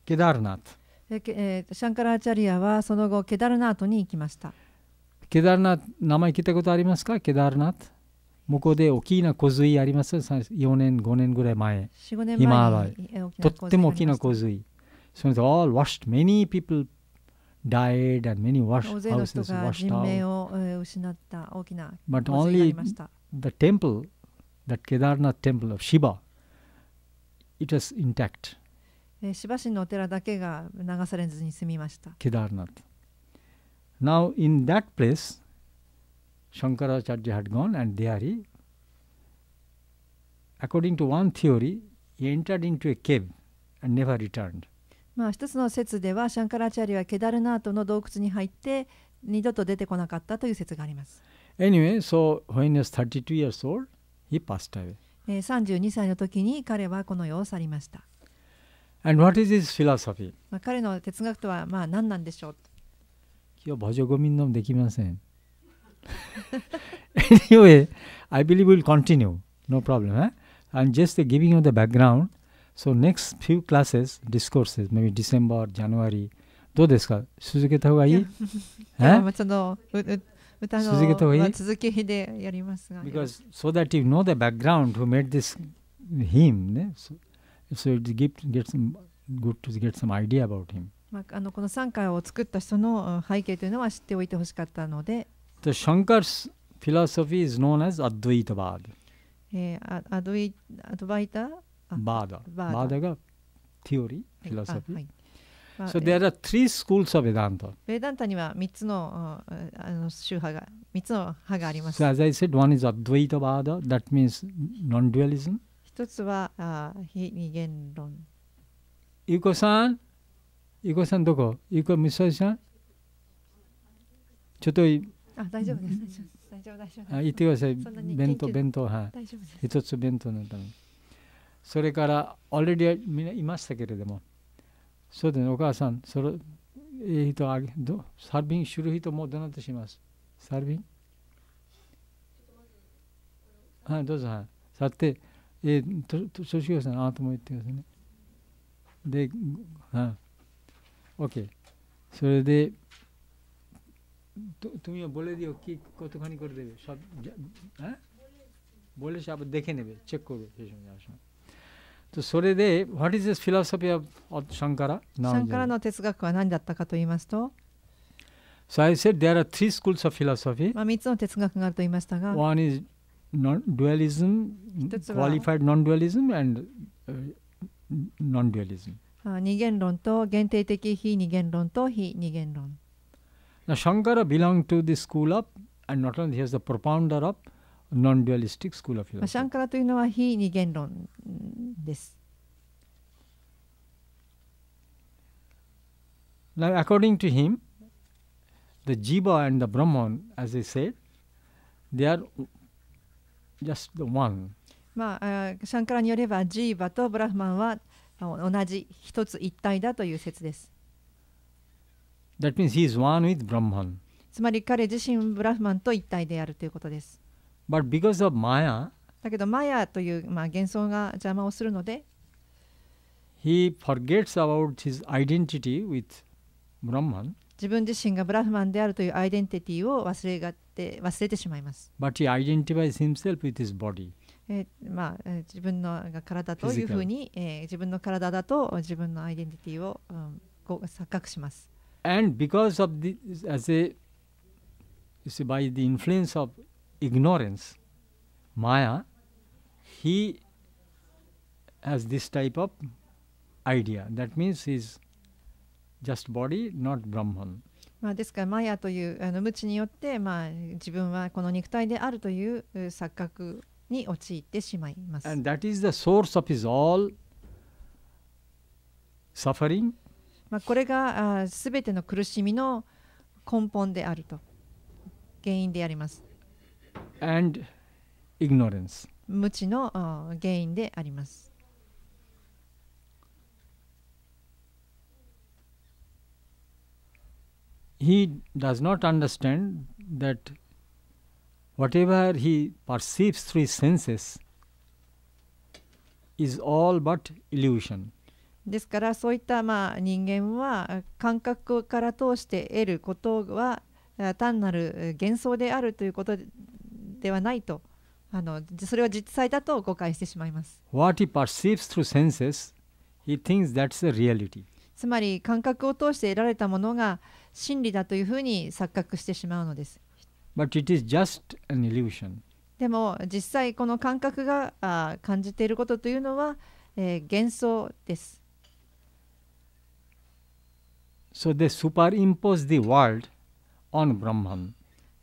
Kedarnath. シャンカラーチャリアはその後ケダルナートに行きました。ケダルナート、名前聞いたことありますか？ケダルナート。向こうで大きな洪水あります。4年、5年ぐらい前。4、5年前にとっても大きな洪水。So it all washed. Many people died and many houses washed out. But only the temple, that Kedarnath temple of Shiva, it was intact. シバ神のお寺だけが流されずに済みました。Kedarnath. Now in that place, Shankaracharya had gone, and there he, according to one theory, he entered into a cave and never returned. 一つの説ではシャンカラチャリはケダルナートの洞窟に入って二度と出てこなかったという説があります。Anyway, so when he was 32 years old, he passed away. 32歳の時に彼はこの世を去りました。And what is his philosophy? 彼の哲学とは何なんでしょう。今日ボジョゴミンのできません。Anyway, I believe we'll continue. No problem. I'm just giving you the background. So next few classes, discourses, maybe December, January. どうですか？続けた方がいい？その歌の続きでやりますが。Because so that you know the background who made this hymn, so it gets good to get some idea about him. この賛歌を作った人の背景というのは知っておいてほしかったので。The Shankar's philosophy is known as Advaitavad. アドバイタBadaが theory, philosophy. So there are three schools of Vedanta. ベダンタには3つの宗派が3つの派があります。So as I said, one is Advaita Vada, that means non-dualism. 一つは非二元論。ゆこさんどこ？ゆこみそさん？ちょっと大丈夫です。大丈夫。言ってください。弁当はい。一つ弁当のために。それからオーレディみんないましたけれども、そうですね、お母さん、サービンする人もどなたします？サービン？はい、どうぞ。はい。さて、そしこさん、あなたも言ってくださいね。で、OK。それで、তুমি বলে দিও কি কতখানি করে দেবে সব, হ্যাঁ বলে সে আবার দেখে নেবে, চেক করবে সেই সময় যাওয়ার সময়। তোそれで What is this philosophy of Shankara? シャンカラの哲学は何だったかと言いますと、So I said there are three schools of philosophy. 3つの哲学があると言いましたが、 One is non-dualism, 一つは qualified non-dualism and non-dualism. 二元論と限定的非二元論と非二元論。 Now Shankara belonged to the school of, and not only he was the propounder of non-dualistic school of シャ philosophy. ンカラというのは非二元論です。 Now according to him, the Jiva and the Brahman, as I said, they are just the one. シャンカラによればジーバとブラフマンは同じ一つ一体だという説です。 That means he is one with Brahman. つまり彼自身ブラフマンと一体であるということです。 But because of Maya, だけどマヤという、幻想が邪魔をするので、 he forgets about his identity with Brahman, 自分自身がブラフマンであるというアイデンティティを忘れてしまいます。 but he identifies himself with his body. 自分の体というふうに、自分の体だと自分のアイデンティティを、錯覚します。 And because of this, as a, you see, by the influence of ignorance, Maya, he has this type of idea. That means he is just body, not Brahman. ですからマヤという無知によって、自分はこの肉体であるという錯覚に陥ってしまいます。 And that is the source of his all suffering. これがすべての苦しみの根本であると、原因であります。 And ignorance. 無知の原因であります。 He does not understand that whatever he perceives through his senses is all but illusion. ですからそういった人間は感覚から通して得ることは単なる幻想であるということではないと、それは実際だと誤解してしまいます。 What he perceives through senses, he thinks that's the reality. つまり感覚を通して得られたものが真理だというふうに錯覚してしまうのです。 But it is just an illusion. でも実際この感覚が感じていることというのは、幻想です。 So they superimpose the world on Brahman.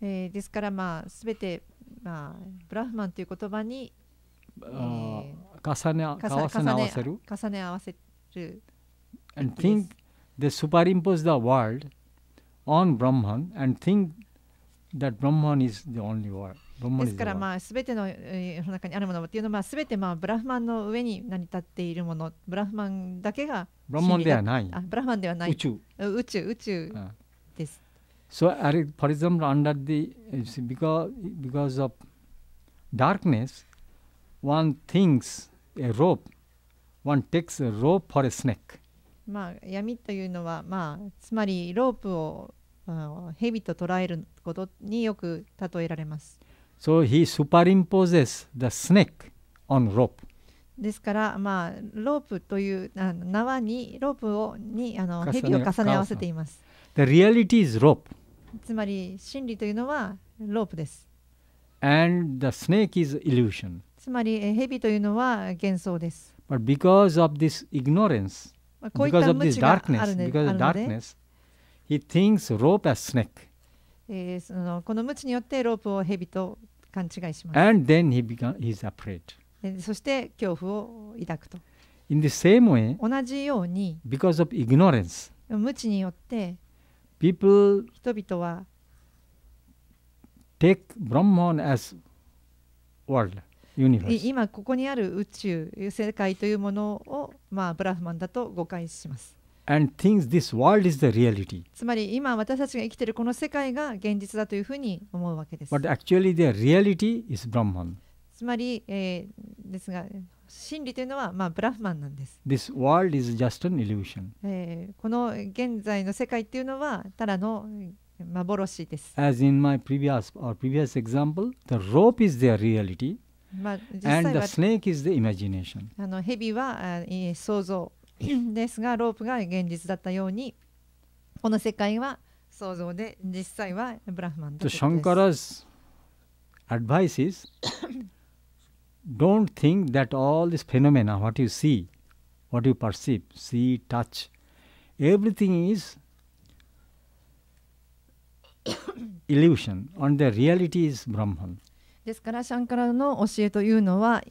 ですからすべて、ブラフマンという言葉に、重ね合わせる。重ね合わせる。 And think they superimpose the world on Brahman and think that Brahman is the only word. ですからすべての世の中にあるものというのはすべてブラフマンの上に成り立っているもの、ブラフマンだけがブラフマンではない。ブラフマンではない。宇宙です。So, for example, under the because of darkness, one thinks a rope, one takes a rope for a snake. 闇というのは、つまりロープを蛇と捉えることによく例えられます。So he superimposes the snake on rope. ですから、ロープという縄にロープに蛇を重ね合わせています。The reality is rope. つまり真理というのはロープです。And the snake is illusion. つまり蛇というのは幻想です。But because of this ignorance, こういった無知があるので、he thinks rope as snake. この無知によってロープを蛇と勘違いします。And then he is afraid. そして恐怖を抱くと。In the same way, 同じように、because of ignorance, 無知によって人々は take Brahman as world, universe. 今ここにある宇宙、世界というものを、ブラフマンだと誤解します。And thinks this world is the reality. つまり今私たちが生きているこの世界が現実だというふうに思うわけです。But actually the reality is Brahman. つまり、ですが真理というのは、ブラフマンなんです。This world is just an illusion. この現在の世界っていうのはただの幻です。As in my previous example, the rope is their reality, 実 and 際 the は snake is the imagination. 蛇は想像ですが、ロープが現実だったように、この世界は想像で、実際はブラフマンだという So ことです。 Shankara's advice is don't think that all this phenomena, what you see, what you perceive, see, touch, everything is illusion, and the reality is Brahman. ですからシャンカラの教えというのは、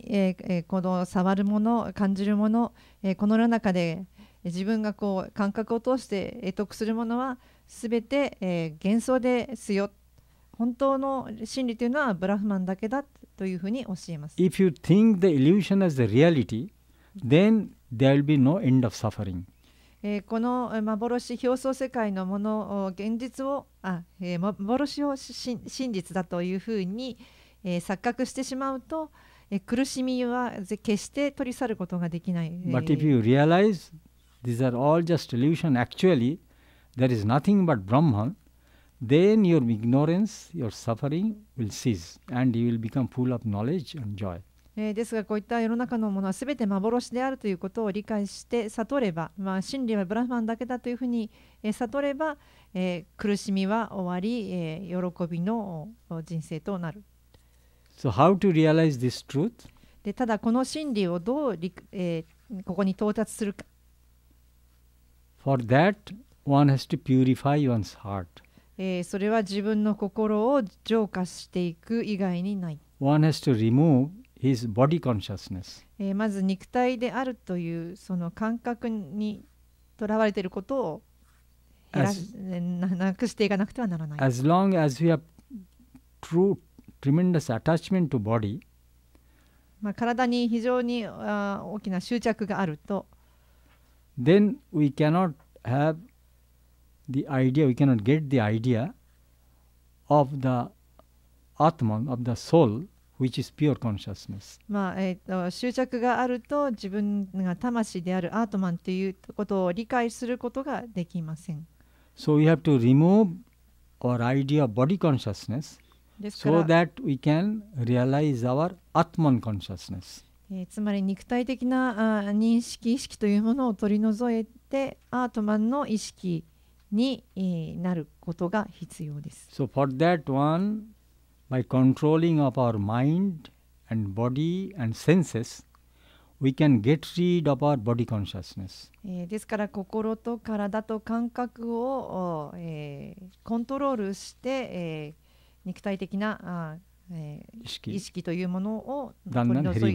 この触るもの、感じるもの、この世の中で自分がこう感覚を通して得得するものはすべて、幻想ですよ。本当の真理というのはブラフマンだけだというふうに教えます。If you think the illusion as the reality, then there will be no end of suffering. この幻、表層世界のもの、現実を、幻を真実だというふうに、錯覚してしまうと、苦しみは決して取り去ることができない。But if you realize these are all just illusion, actually there is nothing but Brahman, then your ignorance, your suffering will cease, and you will become full of knowledge and joy. ですがこういった世の中のものはすべて幻であるということを理解して悟れば、真理はブラフマンだけだというふうに悟れば、苦しみは終わり、喜びの人生となる。So how to realize this truth? でただこの真理をどうここに到達するか。For that, one has to purify one's heart. それは自分の心を浄化していく以外にない。One has to remove his body consciousness. まず肉体であるというその感覚にとらわれていることをなくしていかなくてはならない。As long as we have tremendous attachment to body, 体に非常に大きな執着があると、then we cannot have the idea, we cannot get the idea of the Atman, of the soul, which is pure consciousness. 執着があると自分が魂であるアートマンということを理解することができません。So we have to remove our idea of body consciousness so that we can realize our Atman consciousness. つまり肉体的な認識、意識というものを取り除いてアートマンの意識になることが必要です。So for that one, by controlling of our mind and body and senses, we can get rid of our body consciousness. ですから心と体と感覚をコントロールして、肉体的な意識というものを取り除い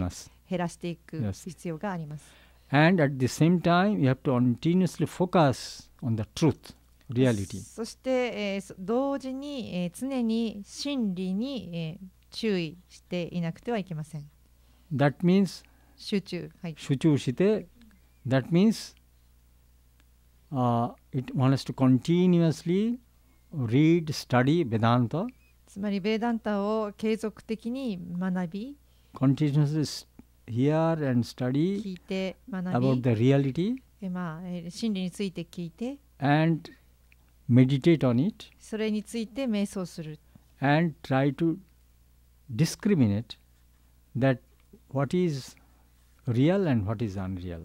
減らしていく必要があります。And at the same time, you have to continuously focus on the truth, reality. そして、同時に、常に真理に、注意していなくてはいけません。That means 集中、はい、集中して、that means one has to continuously read, study Vedanta. つまりベーダンタを継続的に学び、continuously hear and study 聞いて学び、 about the reality, 真理について聞いて、and meditate on it, それについて瞑想する。and try to discriminate that what is real and what is unreal.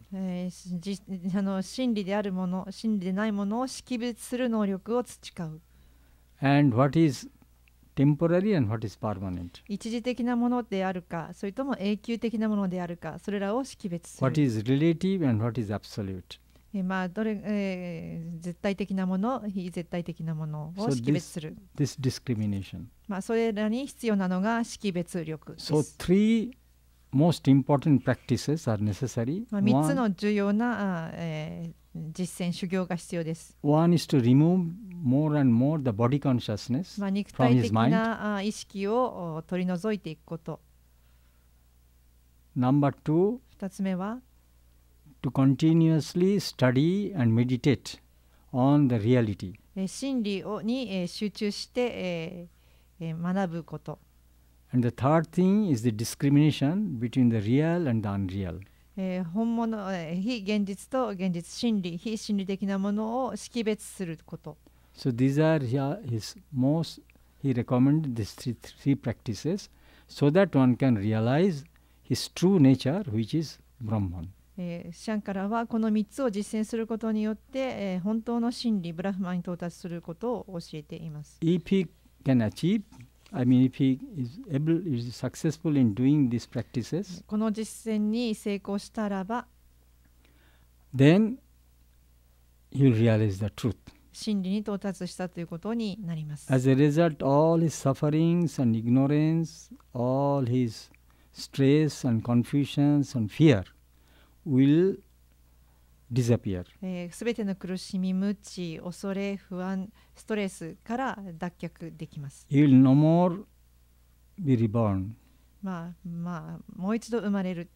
真理であるもの、真理でないものを識別する能力を培う。And what is temporary and what is permanent. 一時的なものであるか、それとも永久的なものであるか、それらを識別する。What is relative and what is absolute. 絶対的なもの、非絶対的なものを識別する。This discrimination. それらに必要なのが識別力です。So three most important practices are necessary. 3つの重要な実践、修行が必要です。One is to remove more and more the body consciousness 肉 from 体 his 的 mind. な意識を取り除いていくこと。Number two, 2つ目は、to continuously study and meditate on the reality. 真理に集中して学ぶこと。And the third thing is the discrimination between the real and the unreal. 本物、非現実と現実、真理、非真理的なものを識別すること。So these are he recommended these three practices so that one can realize his true nature, which is Brahman. シャンカラはこの3つを実践することによって、本当の真理、ブラフマンに到達することを教えています。If he can achieve, if he is successful in doing these practices, この実践に成功したらば、then he will realize the truth. 真理に到達したということになります。As a result, all his sufferings and ignorance, all his stress and confusions and fear will disappear. すべての苦しみ、無知、恐れ、不安、ストレスから脱却できます。He will no more be reborn. もう一度生まれる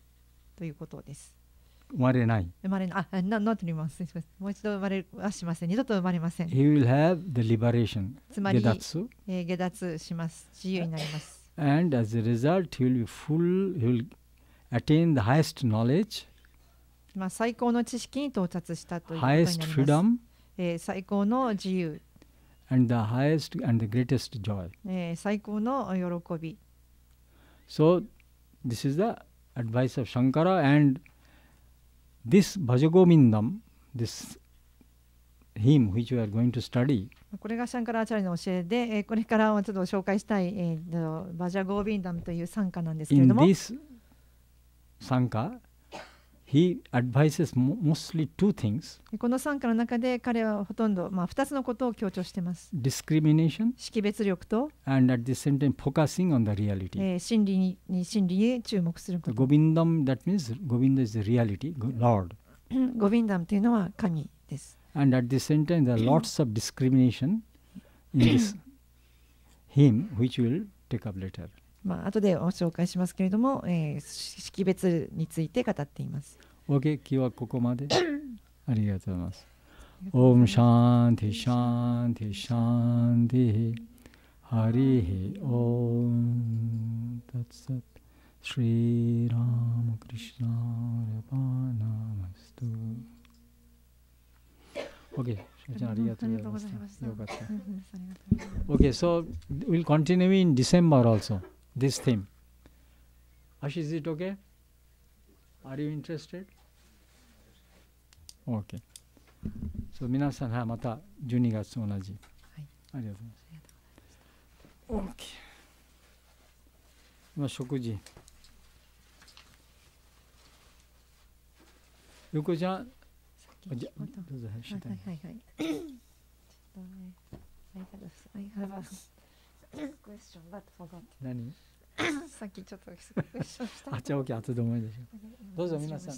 ということです。生まれない。not reborn。もう一度生まれはしません。二度と生まれません。He will have the liberation. つまり、下脱します。自由になります。And as a result, he will attain the highest knowledge, 最高の知識に到達したということになります。highest freedom, 最高の自由、and the highest and the greatest joy. 最高の喜び。So, this is the advice of Shankara, and this Bhajagomindam, this hymn which we are going to study, これがシャンカラアチャリの教えで、これからちょっと紹介したい、バジャゴービンダムという賛歌なんですけれ in ども、 this Sanka, he advises mostly two things: この賛歌の中で彼はほとんど、2つのことを強調しています。discrimination, 識別力と、 and at the same time focusing on the reality. 真理に注目するこ The と。 Govindam, that means Govinda is the reality, Lord. ゴビンダムというのは神です。And at the same time, there are lots of discrimination in this hymn, which we will take up later. 後でご紹介しますけれども、識別について語っています。OK、今日はここまで。ありがとうございます。Om Shanti Shanti Shanti Harihi Om Tat Sat Shri Ram Krishna Arpanamastu。OK、ありがとうございました。よかった。OK、so we'll continue in December also, this theme. Ash, is it okay? Are you interested? OK。そう、皆さん、また12月同じ。はい、ありがとうございます。OK。今、食事。横ちゃん、どうぞ、はい。I have a question but forgot. 何さっきちょっとクエスチョンした。じゃあ OK、後で思い出しよう。どうぞ皆さん。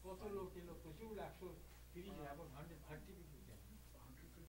কত লোক এলো প্রচুর 130 এখন 130